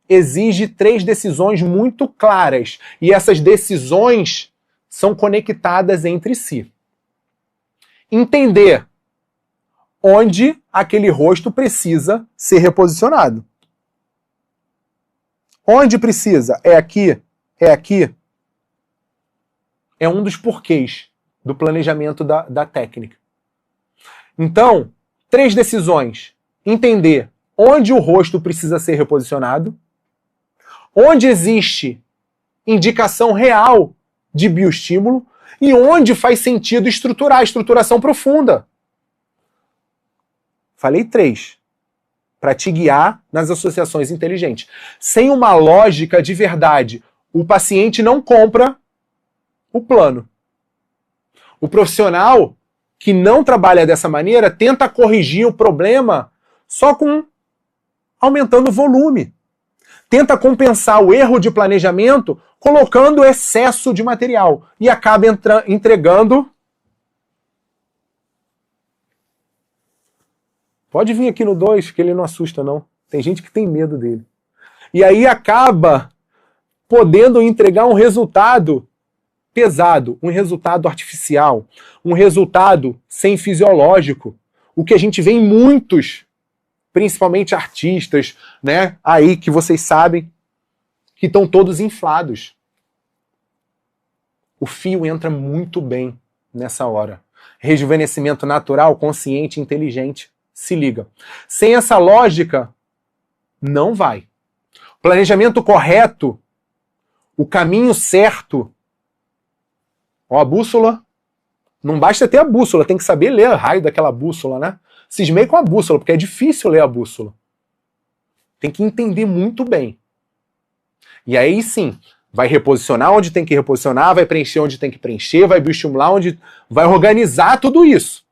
exige 3 decisões muito claras. E essas decisões são conectadas entre si. Entender onde aquele rosto precisa ser reposicionado. Onde precisa? É aqui? É aqui? É um dos porquês do planejamento da técnica. Então, 3 decisões. Entender onde o rosto precisa ser reposicionado. onde existe indicação real de bioestímulo e onde faz sentido estruturar, estruturação profunda. Falei 3. Para te guiar nas associações inteligentes. Sem uma lógica de verdade, o paciente não compra o plano. O profissional que não trabalha dessa maneira tenta corrigir o problema só com aumentando o volume. Tenta compensar o erro de planejamento colocando excesso de material e acaba entregando. Pode vir aqui no 2, que ele não assusta, não. Tem gente que tem medo dele. E aí acaba podendo entregar um resultado pesado, um resultado artificial, um resultado sem fisiológico. O que a gente vê em muitos, principalmente artistas, né, aí que vocês sabem, que estão todos inflados. O fio entra muito bem nessa hora. Rejuvenescimento natural, consciente, inteligente. Se liga. Sem essa lógica, não vai. Planejamento correto, o caminho certo. Ó, a bússola. Não basta ter a bússola, tem que saber ler o raio daquela bússola, né? Cismei com a bússola, porque é difícil ler a bússola. Tem que entender muito bem. E aí sim, vai reposicionar onde tem que reposicionar, vai preencher onde tem que preencher, vai bioestimular onde... vai organizar tudo isso.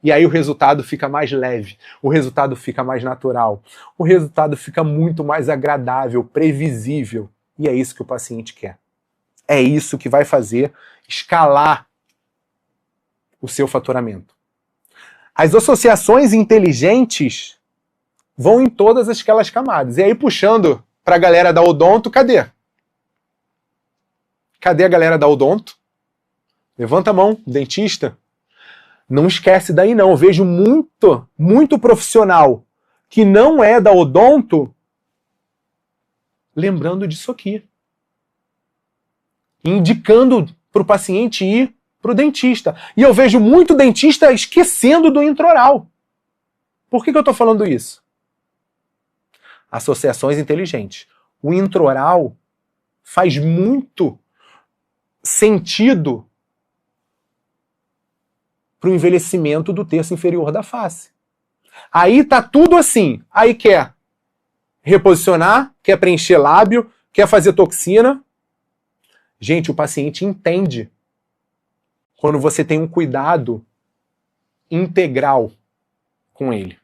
E aí o resultado fica mais leve, o resultado fica mais natural, o resultado fica muito mais agradável, previsível. E é isso que o paciente quer. É isso que vai fazer escalar o seu faturamento. As associações inteligentes vão em todas aquelas camadas. E aí, puxando para a galera da odonto, cadê? Cadê a galera da odonto? Levanta a mão, dentista. Não esquece daí não. Eu vejo muito profissional que não é da odonto lembrando disso aqui. Indicando para o paciente ir para o dentista. E eu vejo muito dentista esquecendo do intraoral. Por que eu estou falando isso? Associações inteligentes. O intraoral faz muito sentido para o envelhecimento do terço inferior da face. Aí tá tudo assim. Aí quer reposicionar, quer preencher lábio, quer fazer toxina. Gente, o paciente entende quando você tem um cuidado integral com ele.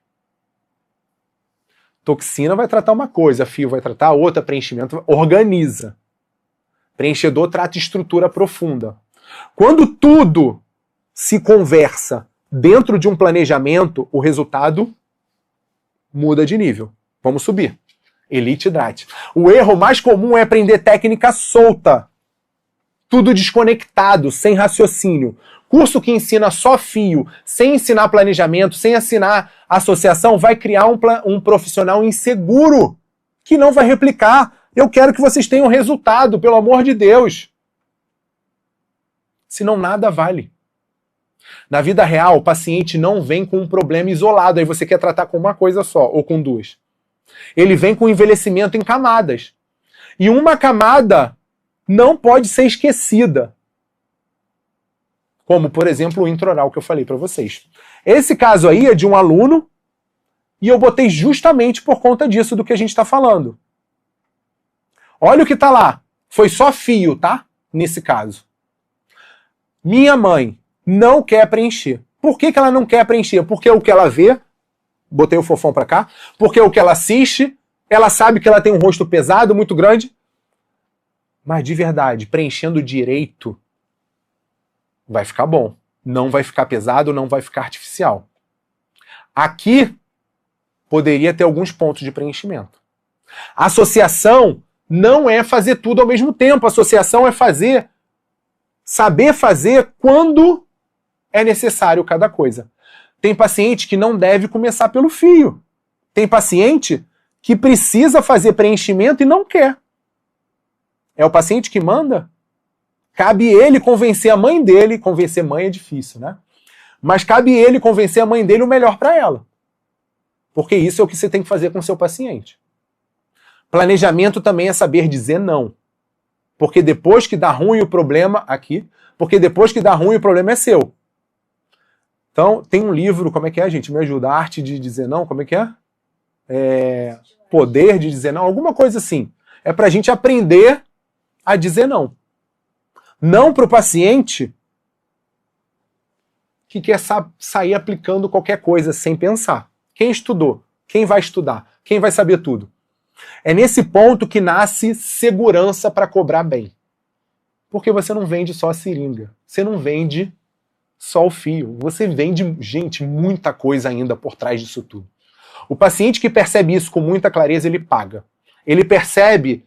Toxina vai tratar uma coisa, fio vai tratar outra, preenchimento organiza. Preenchedor trata estrutura profunda. Quando tudo se conversa dentro de um planejamento, o resultado muda de nível. Vamos subir. Elite Hidrate. O erro mais comum é aprender técnica solta. Tudo desconectado, sem raciocínio. Curso que ensina só fio, sem ensinar planejamento, sem ensinar associação, vai criar um profissional inseguro, que não vai replicar. Eu quero que vocês tenham resultado, pelo amor de Deus. Senão nada vale. Na vida real, o paciente não vem com um problema isolado, aí você quer tratar com uma coisa só, ou com duas. Ele vem com envelhecimento em camadas. E uma camada não pode ser esquecida. Como, por exemplo, o intraoral que eu falei para vocês. Esse caso aí é de um aluno e eu botei justamente por conta disso do que a gente está falando. Olha o que está lá. Foi só fio, tá? Nesse caso. Minha mãe não quer preencher. Por que ela não quer preencher? Porque o que ela vê, botei o fofão para cá, porque o que ela assiste, ela sabe que ela tem um rosto pesado, muito grande, mas de verdade, preenchendo direito, vai ficar bom. Não vai ficar pesado, não vai ficar artificial. Aqui, poderia ter alguns pontos de preenchimento. Associação não é fazer tudo ao mesmo tempo. Associação é saber fazer quando é necessário cada coisa. Tem paciente que não deve começar pelo fio. Tem paciente que precisa fazer preenchimento e não quer. É o paciente que manda? Cabe ele convencer a mãe dele, convencer mãe é difícil, né? Mas cabe ele convencer a mãe dele o melhor para ela. Porque isso é o que você tem que fazer com o seu paciente. Planejamento também é saber dizer não. Porque depois que dá ruim o problema é seu. Então, tem um livro, como é que é, gente? Me ajuda. A Arte de Dizer Não, como é que é? Poder de Dizer Não, alguma coisa assim. É pra gente aprender a dizer não. Não pro paciente que quer sair aplicando qualquer coisa sem pensar. Quem estudou? Quem vai estudar? Quem vai saber tudo? É nesse ponto que nasce segurança para cobrar bem. Porque você não vende só a seringa. Você não vende só o fio. Você vende, gente, muita coisa ainda por trás disso tudo. O paciente que percebe isso com muita clareza, ele paga. Ele percebe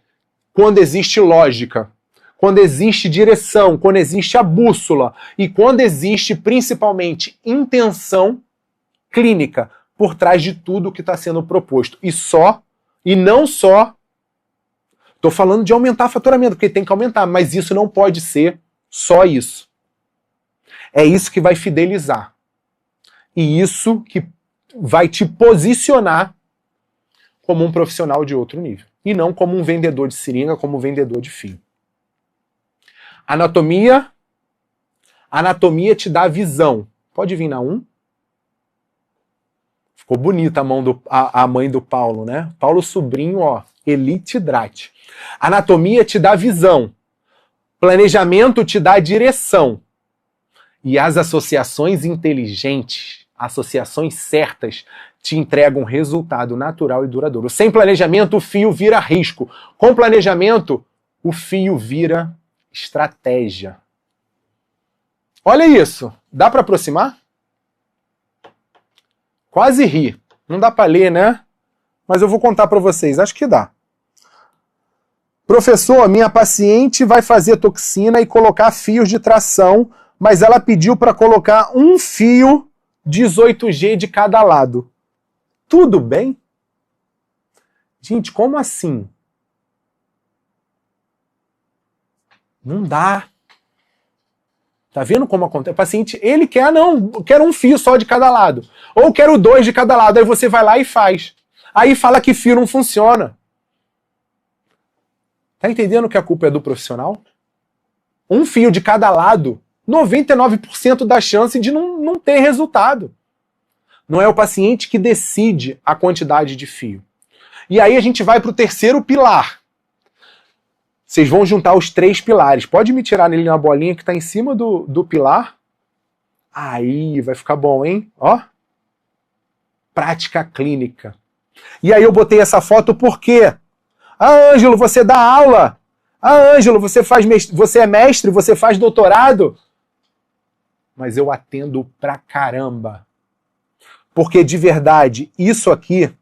quando existe lógica, quando existe direção, quando existe a bússola e quando existe, principalmente, intenção clínica por trás de tudo que está sendo proposto. E não só, estou falando de aumentar faturamento, porque tem que aumentar, mas isso não pode ser só isso. É isso que vai fidelizar. E isso que vai te posicionar como um profissional de outro nível. E não como um vendedor de seringa, como um vendedor de fio. Anatomia. Anatomia te dá visão. Pode vir na 1. Ficou bonita a mãe do Paulo, né? Paulo Sobrinho, ó, Elite Hidrate. Anatomia te dá visão. Planejamento te dá direção. E as associações inteligentes, associações certas, te entregam um resultado natural e duradouro. Sem planejamento, o fio vira risco. Com planejamento, o fio vira estratégia. Olha isso. Dá para aproximar? Quase ri. Não dá para ler, né? Mas eu vou contar para vocês. Acho que dá. Professor, minha paciente vai fazer toxina e colocar fios de tração, mas ela pediu para colocar um fio 18G de cada lado. Tudo bem? Gente, como assim? Não dá. Tá vendo como acontece? O paciente, ele quer, não, eu quero um fio só de cada lado. Ou quero 2 de cada lado. Aí você vai lá e faz. Aí fala que fio não funciona. Tá entendendo que a culpa é do profissional? Um fio de cada lado, 99% da chance de não ter resultado. Não é o paciente que decide a quantidade de fio. E aí a gente vai para o terceiro pilar. Vocês vão juntar os 3 pilares. Pode me tirar nele na bolinha que está em cima do pilar? Aí vai ficar bom, hein? Ó. Prática clínica. E aí eu botei essa foto por quê? Ah, Ângelo, você dá aula. Ah, Ângelo, você é mestre, você faz doutorado. Mas eu atendo pra caramba. Porque, de verdade, isso aqui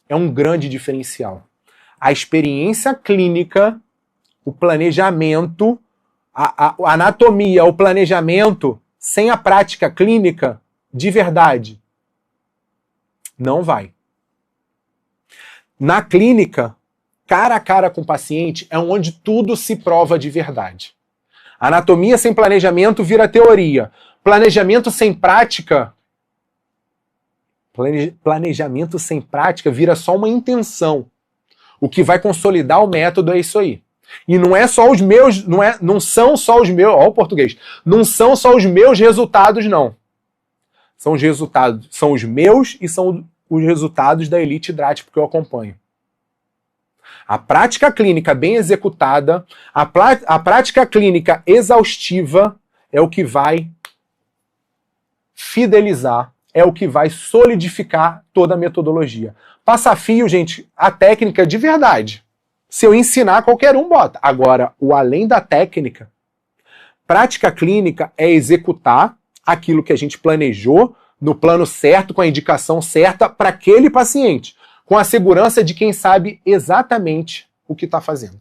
é um grande diferencial. A experiência clínica, o planejamento, a anatomia, o planejamento, sem a prática clínica, de verdade, não vai. Na clínica, cara a cara com o paciente, é onde tudo se prova de verdade. Anatomia sem planejamento vira teoria. Planejamento sem prática... Planejamento sem prática vira só uma intenção. O que vai consolidar o método é isso aí. E não é só os meus, não são só os meus, ó o português, não são só os meus resultados, não. São os resultados, são os meus e são os resultados da Elite Hidrate, porque eu acompanho. A prática clínica bem executada, a prática clínica exaustiva é o que vai fidelizar, é o que vai solidificar toda a metodologia. Passar fio, gente, a técnica de verdade. Se eu ensinar, qualquer um bota. Agora, o além da técnica, prática clínica é executar aquilo que a gente planejou no plano certo, com a indicação certa para aquele paciente, com a segurança de quem sabe exatamente o que está fazendo.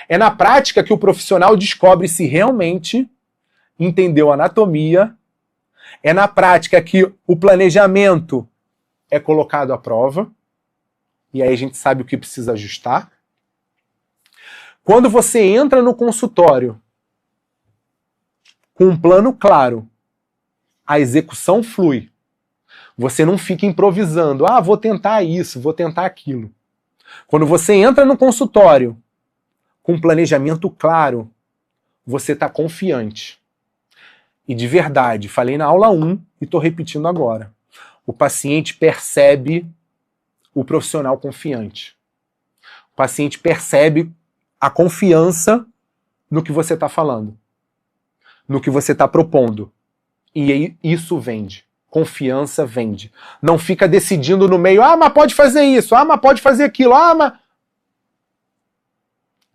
É na prática que o profissional descobre se realmente entendeu a anatomia. É na prática que o planejamento é colocado à prova. E aí a gente sabe o que precisa ajustar. Quando você entra no consultório com um plano claro, a execução flui. Você não fica improvisando. Ah, vou tentar isso, vou tentar aquilo. Quando você entra no consultório com um planejamento claro, você está confiante. E de verdade, falei na aula 1 e estou repetindo agora. O paciente percebe o profissional confiante. O paciente percebe a confiança no que você está falando, no que você está propondo. E aí, isso vende. Confiança vende. Não fica decidindo no meio, mas pode fazer isso, mas pode fazer aquilo, mas...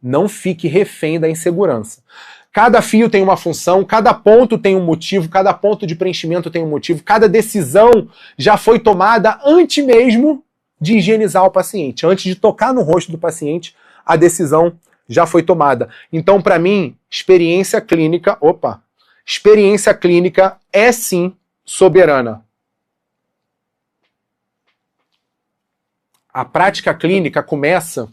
Não fique refém da insegurança. Cada fio tem uma função, cada ponto tem um motivo, cada ponto de preenchimento tem um motivo, cada decisão já foi tomada antes mesmo de higienizar o paciente. Antes de tocar no rosto do paciente, a decisão já foi tomada. Então, para mim, experiência clínica é sim soberana. A prática clínica começa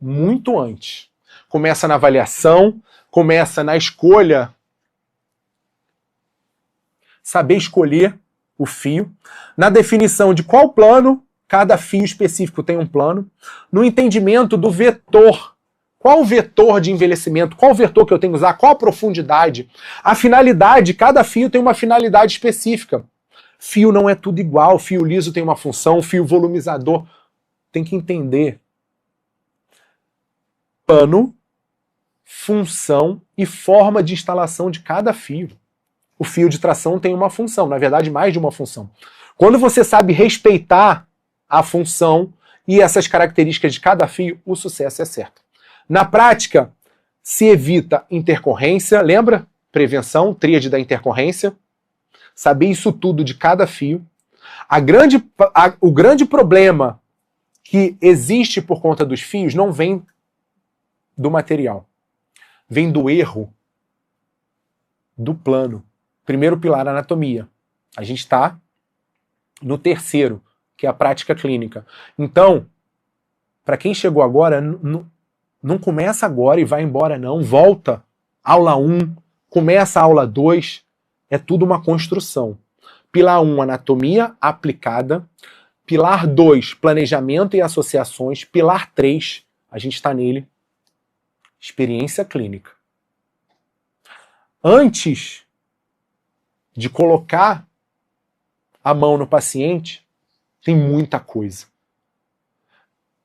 muito antes. Começa na avaliação, começa na escolha. Saber escolher o fio. Na definição de qual plano, cada fio específico tem um plano. No entendimento do vetor. Qual o vetor de envelhecimento? Qual o vetor que eu tenho que usar? Qual a profundidade? A finalidade, cada fio tem uma finalidade específica. Fio não é tudo igual. Fio liso tem uma função, fio volumizador. Tem que entender. Pano, função e forma de instalação de cada fio. O fio de tração tem uma função, na verdade mais de uma função. Quando você sabe respeitar a função e essas características de cada fio, o sucesso é certo. Na prática, se evita intercorrência, lembra? Prevenção, tríade da intercorrência. Saber isso tudo de cada fio. O grande problema que existe por conta dos fios não vem do material. Vem do erro do plano. Primeiro pilar, anatomia. A gente está no terceiro, que é a prática clínica. Então, para quem chegou agora, não começa agora e vai embora não. Volta. Aula 1, começa a aula 2. É tudo uma construção. Pilar 1, anatomia aplicada. Pilar 2, planejamento e associações. Pilar 3, a gente está nele, experiência clínica. Antes de colocar a mão no paciente, tem muita coisa.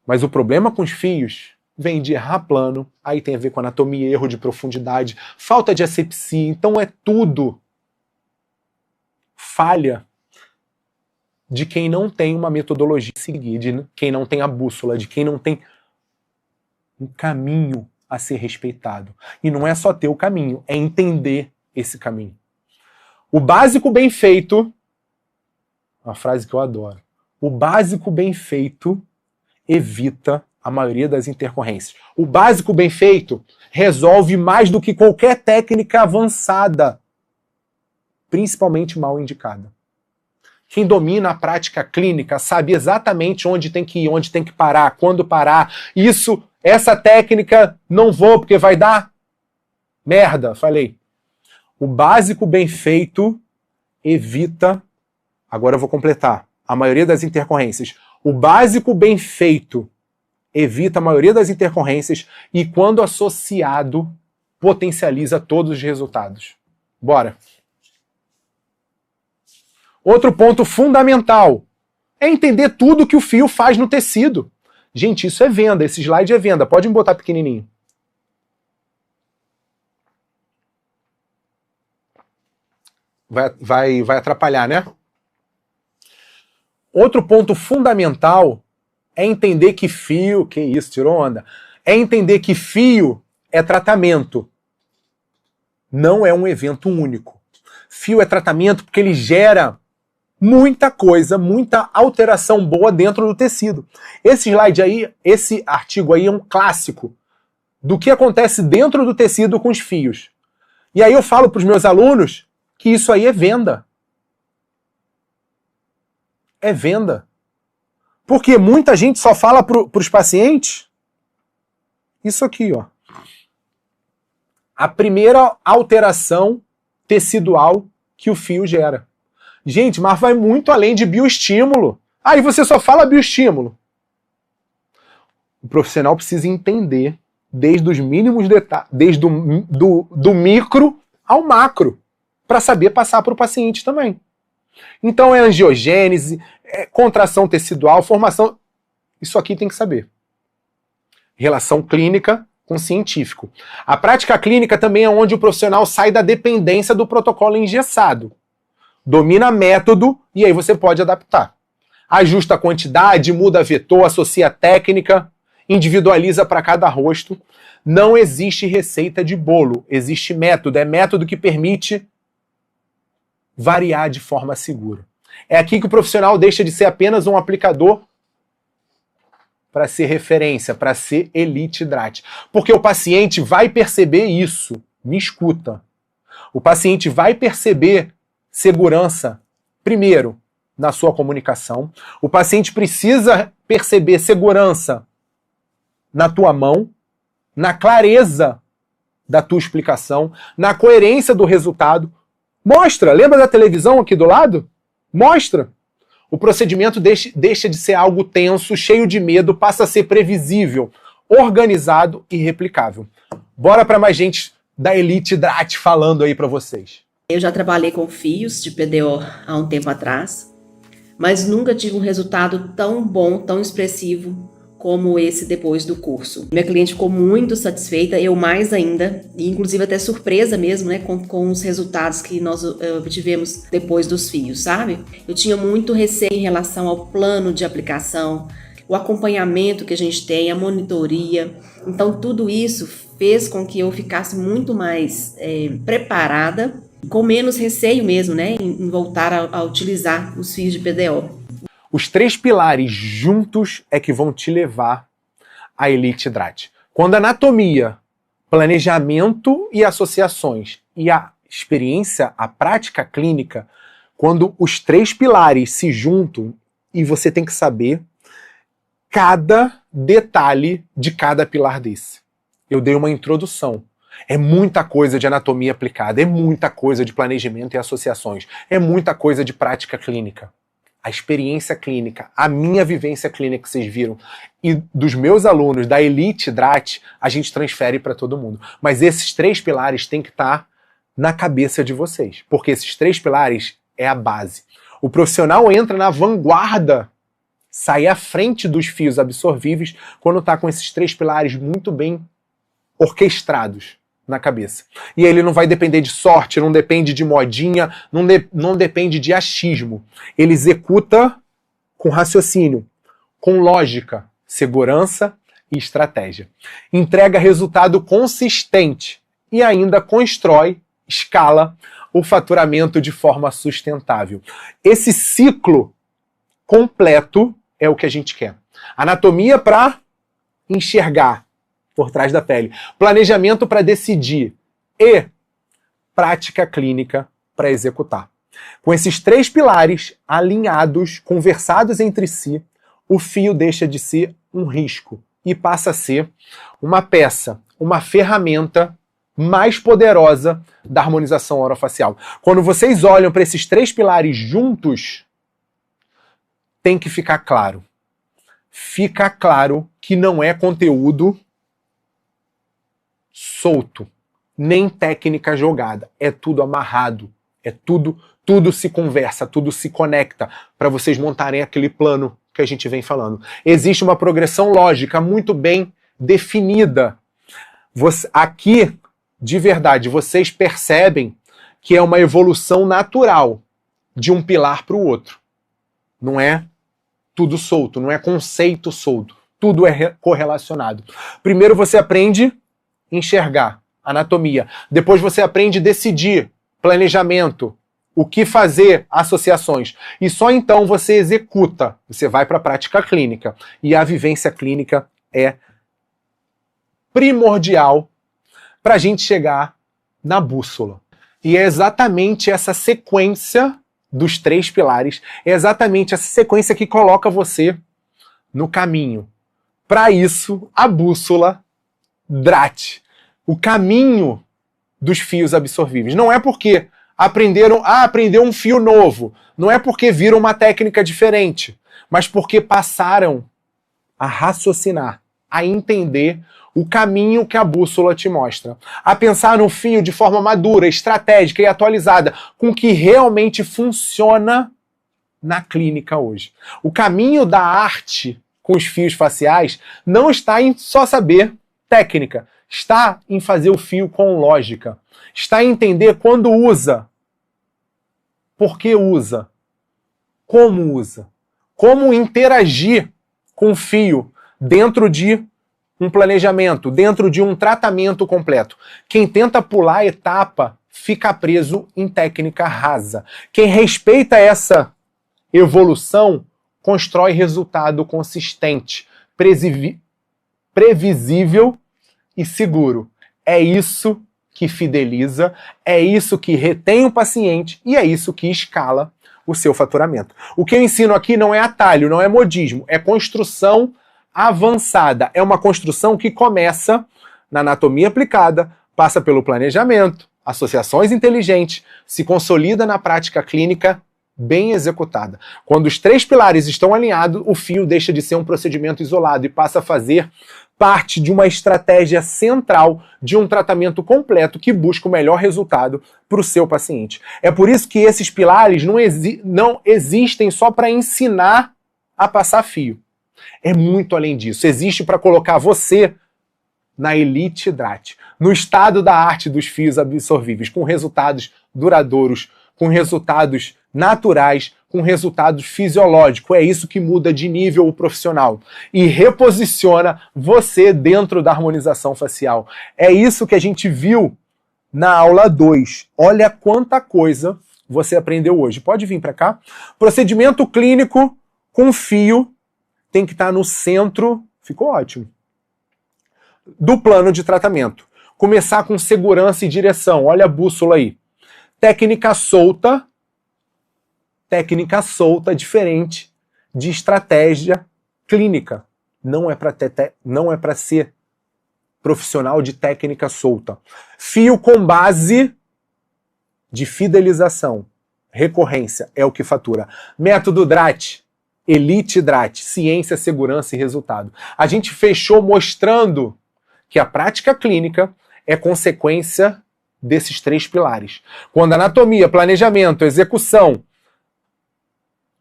Mas o problema com os fios vem de errar plano, aí tem a ver com anatomia, erro de profundidade, falta de asepsia, então é tudo falha de quem não tem uma metodologia a seguir, de quem não tem a bússola, de quem não tem um caminho a ser respeitado. E não é só ter o caminho, é entender esse caminho. O básico bem feito, uma frase que eu adoro, o básico bem feito evita a maioria das intercorrências. O básico bem feito resolve mais do que qualquer técnica avançada, principalmente mal indicada. Quem domina a prática clínica sabe exatamente onde tem que ir, onde tem que parar, quando parar. Essa técnica não vou porque vai dar merda, falei. O básico bem feito evita, agora eu vou completar, a maioria das intercorrências. O básico bem feito evita a maioria das intercorrências e, quando associado, potencializa todos os resultados. Bora! Outro ponto fundamental é entender tudo que o fio faz no tecido. Gente, isso é venda, esse slide é venda. Pode me botar pequenininho. Vai atrapalhar, né? Outro ponto fundamental é entender que fio... Que isso, tirou onda? É entender que fio é tratamento. Não é um evento único. Fio é tratamento porque ele gera muita coisa, muita alteração boa dentro do tecido. Esse slide aí, esse artigo aí é um clássico do que acontece dentro do tecido com os fios. E aí eu falo para os meus alunos que isso aí é venda. É venda. Porque muita gente só fala para os pacientes isso aqui, ó. A primeira alteração tecidual que o fio gera. Gente, mas vai muito além de bioestímulo. Aí você só fala bioestímulo. O profissional precisa entender desde os mínimos detalhes, desde do micro ao macro, para saber passar para o paciente também. Então é angiogênese, é contração tecidual, formação. Isso aqui tem que saber. Relação clínica com científico. A prática clínica também é onde o profissional sai da dependência do protocolo engessado. Domina método e aí você pode adaptar. Ajusta a quantidade, muda vetor, associa técnica, individualiza para cada rosto. Não existe receita de bolo, existe método. É método que permite variar de forma segura. É aqui que o profissional deixa de ser apenas um aplicador para ser referência, para ser elite DRAT. Porque o paciente vai perceber isso. Me escuta. O paciente vai perceber segurança, primeiro, na sua comunicação. O paciente precisa perceber segurança na tua mão, na clareza da tua explicação, na coerência do resultado. Mostra! Lembra da televisão aqui do lado? Mostra! O procedimento deixa de ser algo tenso, cheio de medo, passa a ser previsível, organizado e replicável. Bora para mais gente da Elite DRAT falando aí para vocês. Eu já trabalhei com fios de PDO há um tempo atrás, mas nunca tive um resultado tão bom, tão expressivo como esse depois do curso. Minha cliente ficou muito satisfeita, eu mais ainda, e inclusive até surpresa mesmo, né, com os resultados que nós obtivemos depois dos fios, sabe? Eu tinha muito receio em relação ao plano de aplicação, o acompanhamento que a gente tem, a monitoria. Então tudo isso fez com que eu ficasse muito mais preparada, com menos receio mesmo, né, em voltar a utilizar os fios de PDO. Os 3 pilares juntos é que vão te levar à Elite DRAT. Quando a anatomia, planejamento e associações e a experiência, a prática clínica, quando os 3 pilares se juntam, e você tem que saber cada detalhe de cada pilar desse. Eu dei uma introdução. É muita coisa de anatomia aplicada, é muita coisa de planejamento e associações, é muita coisa de prática clínica. A experiência clínica, a minha vivência clínica que vocês viram, e dos meus alunos da Elite DRAT, a gente transfere para todo mundo. Mas esses 3 pilares têm que estar na cabeça de vocês, porque esses 3 pilares é a base. O profissional entra na vanguarda, sai à frente dos fios absorvíveis quando está com esses 3 pilares muito bem orquestrados na cabeça. E ele não vai depender de sorte, não depende de modinha, não depende de achismo. Ele executa com raciocínio, com lógica, segurança e estratégia. Entrega resultado consistente e ainda constrói, escala o faturamento de forma sustentável. Esse ciclo completo é o que a gente quer. Anatomia para enxergar por trás da pele, planejamento para decidir e prática clínica para executar. Com esses 3 pilares alinhados, conversados entre si, o fio deixa de ser um risco e passa a ser uma peça, uma ferramenta mais poderosa da harmonização orofacial. Quando vocês olham para esses 3 pilares juntos, tem que ficar claro. Fica claro que não é conteúdo solto, nem técnica jogada, é tudo amarrado, é tudo se conversa, tudo se conecta para vocês montarem aquele plano que a gente vem falando. Existe uma progressão lógica muito bem definida. Aqui, de verdade, vocês percebem que é uma evolução natural de um pilar para o outro. Não é tudo solto, não é conceito solto, tudo é correlacionado. Primeiro você aprende enxergar, anatomia. Depois você aprende a decidir, planejamento, o que fazer, associações. E só então você executa, você vai para a prática clínica. E a vivência clínica é primordial para a gente chegar na bússola. E é exatamente essa sequência dos 3 pilares, é exatamente essa sequência que coloca você no caminho. Para isso, a bússola DRAT, o caminho dos fios absorvíveis. Não é porque aprendeu um fio novo, não é porque viram uma técnica diferente, mas porque passaram a raciocinar, a entender o caminho que a bússola te mostra, a pensar no fio de forma madura, estratégica e atualizada, com o que realmente funciona na clínica hoje. O caminho da arte com os fios faciais não está em só saber técnica, está em fazer o fio com lógica, está em entender quando usa, por que usa, como interagir com o fio dentro de um planejamento, dentro de um tratamento completo. Quem tenta pular a etapa fica preso em técnica rasa. Quem respeita essa evolução constrói resultado consistente, previsível e seguro. É isso que fideliza, é isso que retém o paciente e é isso que escala o seu faturamento. O que eu ensino aqui não é atalho, não é modismo, é construção avançada. É uma construção que começa na anatomia aplicada, passa pelo planejamento, associações inteligentes, se consolida na prática clínica bem executada. Quando os 3 pilares estão alinhados, o fio deixa de ser um procedimento isolado e passa a fazer parte de uma estratégia central de um tratamento completo que busca o melhor resultado para o seu paciente. É por isso que esses pilares não existem só para ensinar a passar fio. É muito além disso. Existe para colocar você na elite Drat, no estado da arte dos fios absorvíveis, com resultados duradouros, com resultados naturais, com resultados fisiológicos. É isso que muda de nível o profissional e reposiciona você dentro da harmonização facial. É isso que a gente viu na aula 2. Olha quanta coisa você aprendeu hoje. Pode vir para cá. Procedimento clínico com fio tem que estar no centro, ficou ótimo, do plano de tratamento. Começar com segurança e direção. Olha a bússola aí. Técnica solta diferente de estratégia clínica. Não é para ser profissional de técnica solta. Fio com base de fidelização. Recorrência é o que fatura. Método Drat, Elite Drat, ciência, segurança e resultado. A gente fechou mostrando que a prática clínica é consequência desses 3 pilares. Quando anatomia, planejamento, execução,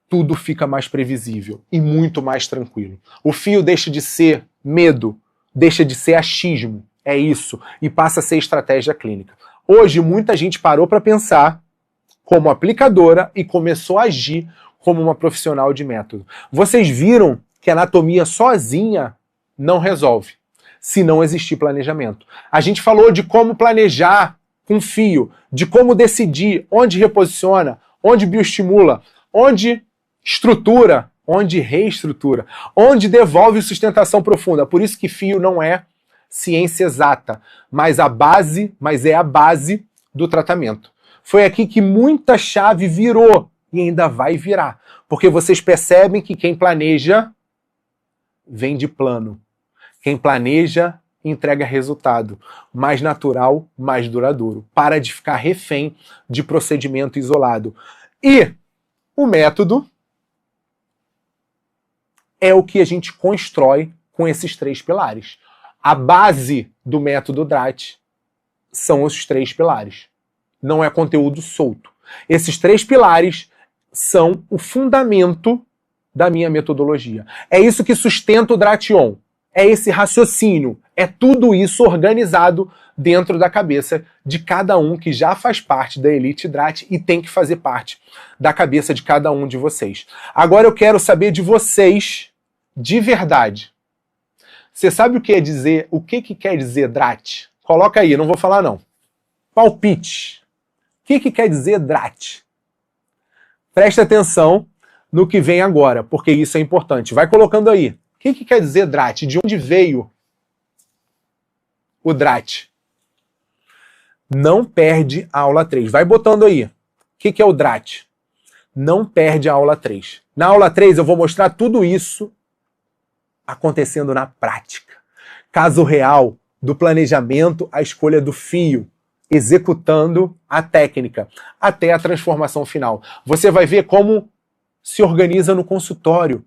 tudo fica mais previsível e muito mais tranquilo. O fio deixa de ser medo, deixa de ser achismo, é isso, e passa a ser estratégia clínica. Hoje, muita gente parou para pensar como aplicadora e começou a agir como uma profissional de método. Vocês viram que a anatomia sozinha não resolve, se não existir planejamento. A gente falou de como planejar com fio, de como decidir onde reposiciona, onde bioestimula, onde estrutura, onde reestrutura, onde devolve sustentação profunda. Por isso que fio não é ciência exata, mas é a base do tratamento. Foi aqui que muita chave virou e ainda vai virar, porque vocês percebem que quem planeja vem de plano. Quem planeja entrega resultado mais natural, mais duradouro. Para de ficar refém de procedimento isolado. E o método é o que a gente constrói com esses 3 pilares. A base do método Drat são os 3 pilares. Não é conteúdo solto. Esses 3 pilares são o fundamento da minha metodologia. É isso que sustenta o Drat-On. É esse raciocínio. É tudo isso organizado dentro da cabeça de cada um que já faz parte da Elite Drat e tem que fazer parte da cabeça de cada um de vocês. Agora eu quero saber de vocês de verdade. Você sabe o que quer dizer Drat? Coloca aí, não vou falar não. Palpite. O que quer dizer Drat? Presta atenção no que vem agora, porque isso é importante. Vai colocando aí. O que quer dizer Drat? De onde veio o Drat? Não perde a aula 3. Vai botando aí. O que é o Drat? Não perde a aula 3. Na aula 3 eu vou mostrar tudo isso acontecendo na prática. Caso real do planejamento à escolha do fio, executando a técnica, até a transformação final. Você vai ver como se organiza no consultório,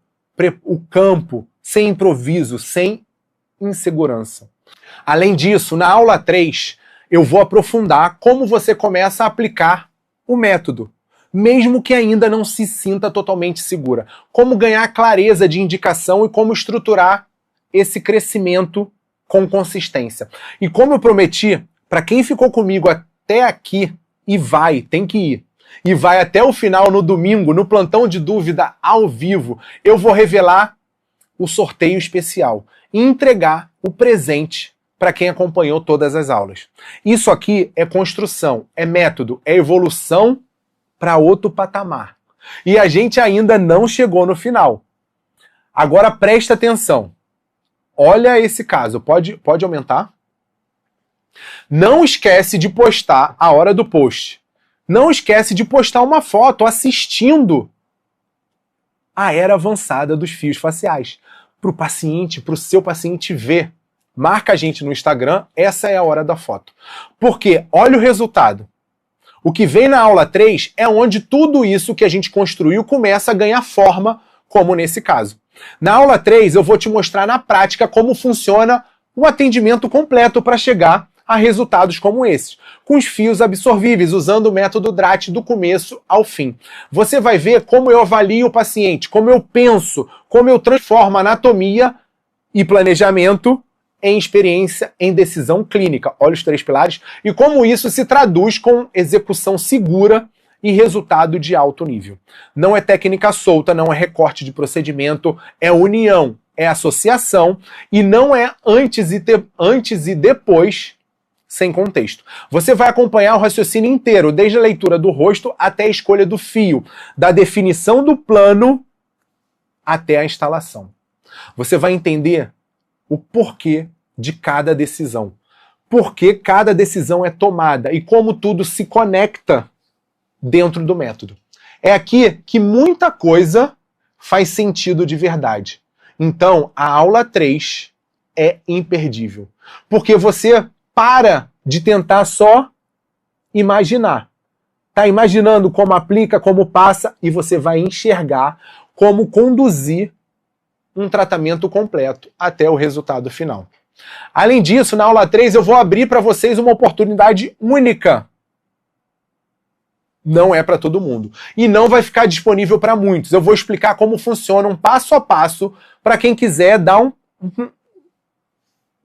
o campo, sem improviso, sem insegurança. Além disso, na aula 3, eu vou aprofundar como você começa a aplicar o método, mesmo que ainda não se sinta totalmente segura. Como ganhar clareza de indicação e como estruturar esse crescimento com consistência. E como eu prometi, para quem ficou comigo até aqui e tem que ir, e vai até o final no domingo, no plantão de dúvida ao vivo, eu vou revelar o sorteio especial e entregar o presente para quem acompanhou todas as aulas. Isso aqui é construção, é método, é evolução para outro patamar. E a gente ainda não chegou no final. Agora presta atenção. Olha esse caso. Pode aumentar? Não esquece de postar a hora do post. Não esquece de postar uma foto assistindo a era avançada dos fios faciais. Para o paciente, para o seu paciente ver. Marca a gente no Instagram, essa é a hora da foto. Porque olha o resultado. O que vem na aula 3 é onde tudo isso que a gente construiu começa a ganhar forma, como nesse caso. Na aula 3 eu vou te mostrar na prática como funciona o atendimento completo para chegar a resultados como esses, com os fios absorvíveis, usando o método DRAT do começo ao fim. Você vai ver como eu avalio o paciente, como eu penso, como eu transformo anatomia e planejamento em experiência em decisão clínica. Olha os 3 pilares. E como isso se traduz com execução segura e resultado de alto nível. Não é técnica solta, não é recorte de procedimento, é união, é associação e não é antes e depois sem contexto. Você vai acompanhar o raciocínio inteiro, desde a leitura do rosto até a escolha do fio, da definição do plano até a instalação. Você vai entender o porquê de cada decisão. Por que cada decisão é tomada e como tudo se conecta dentro do método. É aqui que muita coisa faz sentido de verdade. Então, a aula 3 é imperdível. Porque você para de tentar só imaginar. Tá imaginando como aplica, como passa, e você vai enxergar como conduzir um tratamento completo até o resultado final. Além disso, na aula 3 eu vou abrir para vocês uma oportunidade única. Não é para todo mundo. E não vai ficar disponível para muitos. Eu vou explicar como funciona um passo a passo para quem quiser dar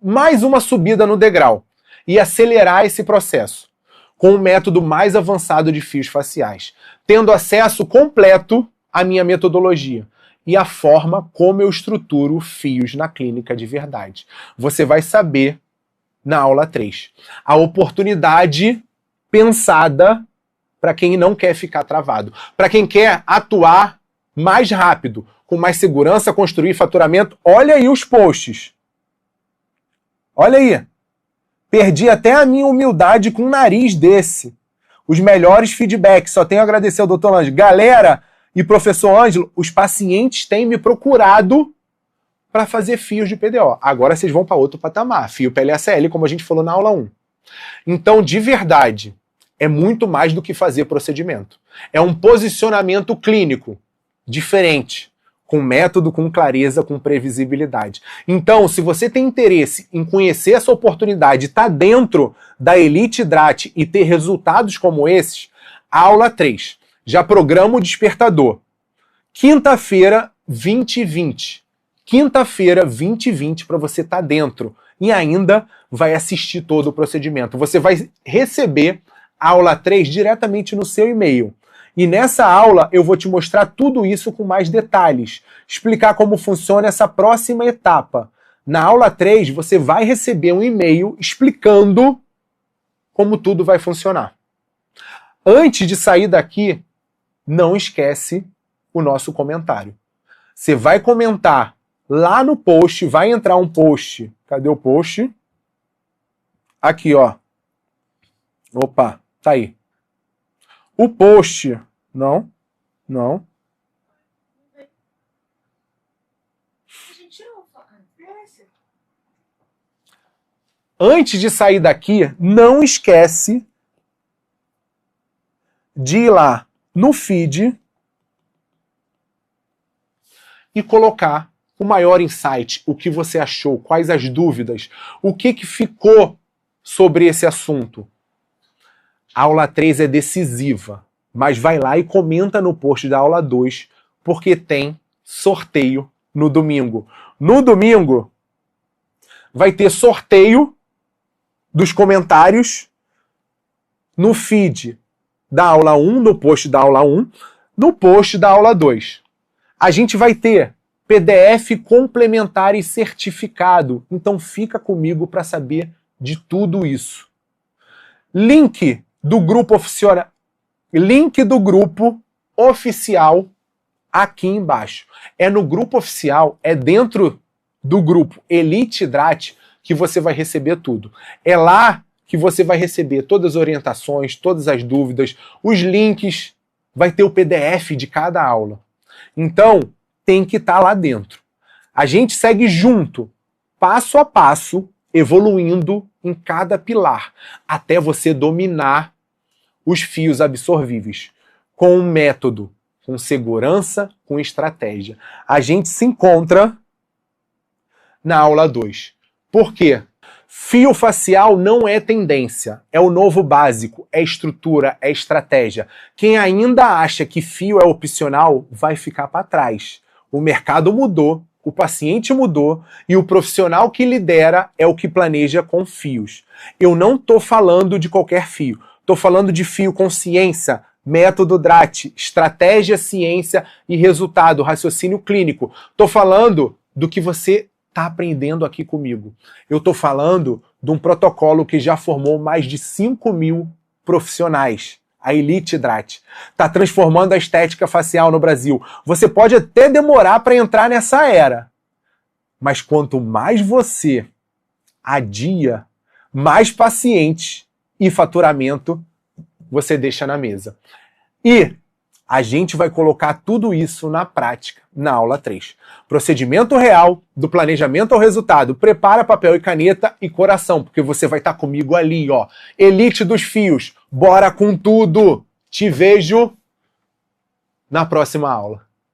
mais uma subida no degrau e acelerar esse processo com o método mais avançado de fios faciais, tendo acesso completo à minha metodologia e a forma como eu estruturo fios na clínica de verdade. Você vai saber na aula 3. A oportunidade pensada para quem não quer ficar travado, para quem quer atuar mais rápido, com mais segurança, construir faturamento. Olha aí os posts. Olha aí. Perdi até a minha humildade com um nariz desse. Os melhores feedbacks. Só tenho a agradecer ao Dr. Ângelo. Galera e professor Ângelo, os pacientes têm me procurado para fazer fios de PDO. Agora vocês vão para outro patamar. Fio PLACL, como a gente falou na aula 1. Então, de verdade, é muito mais do que fazer procedimento. É um posicionamento clínico diferente, com método, com clareza, com previsibilidade. Então, se você tem interesse em conhecer essa oportunidade, estar dentro da Elite DRAT e ter resultados como esses, aula 3. Já programa o despertador. Quinta-feira, 20h20. Quinta-feira, 20h20, para você estar dentro. E ainda vai assistir todo o procedimento. Você vai receber a aula 3 diretamente no seu e-mail. E nessa aula eu vou te mostrar tudo isso com mais detalhes, explicar como funciona essa próxima etapa. Na aula 3 você vai receber um e-mail explicando como tudo vai funcionar. Antes de sair daqui, não esquece o nosso comentário. Você vai comentar lá no post, vai entrar um post. Cadê o post? Aqui, ó. Opa, tá aí. O post, não. Antes de sair daqui, não esquece de ir lá no feed e colocar o maior insight, o que você achou, quais as dúvidas, o que ficou sobre esse assunto. A aula 3 é decisiva, mas vai lá e comenta no post da aula 2, porque tem sorteio no domingo. No domingo, vai ter sorteio dos comentários no feed da aula 1, no post da aula 1, no post da aula 2. A gente vai ter PDF complementar e certificado, então fica comigo para saber de tudo isso. Link do grupo oficial aqui embaixo. É no grupo oficial, é dentro do grupo Elite Hidrat que você vai receber tudo. É lá que você vai receber todas as orientações, todas as dúvidas, os links, vai ter o PDF de cada aula. Então, tem que estar lá dentro. A gente segue junto, passo a passo, evoluindo em cada pilar, até você dominar os fios absorvíveis, com um método, com segurança, com estratégia. A gente se encontra na aula 2. Por quê? Fio facial não é tendência, é o novo básico, é estrutura, é estratégia. Quem ainda acha que fio é opcional vai ficar para trás. O mercado mudou, o paciente mudou e o profissional que lidera é o que planeja com fios. Eu não estou falando de qualquer fio, estou falando de fio com ciência, método DRAT, estratégia, ciência e resultado, raciocínio clínico. Estou falando do que você está aprendendo aqui comigo. Eu estou falando de um protocolo que já formou mais de 5.000 profissionais. A Elite Hidrat está transformando a estética facial no Brasil. Você pode até demorar para entrar nessa era, mas quanto mais você adia, mais pacientes e faturamento você deixa na mesa. E a gente vai colocar tudo isso na prática na aula 3. Procedimento real, do planejamento ao resultado. Prepara papel e caneta e coração, porque você vai estar comigo ali, ó. Elite dos fios. Bora com tudo! Te vejo na próxima aula.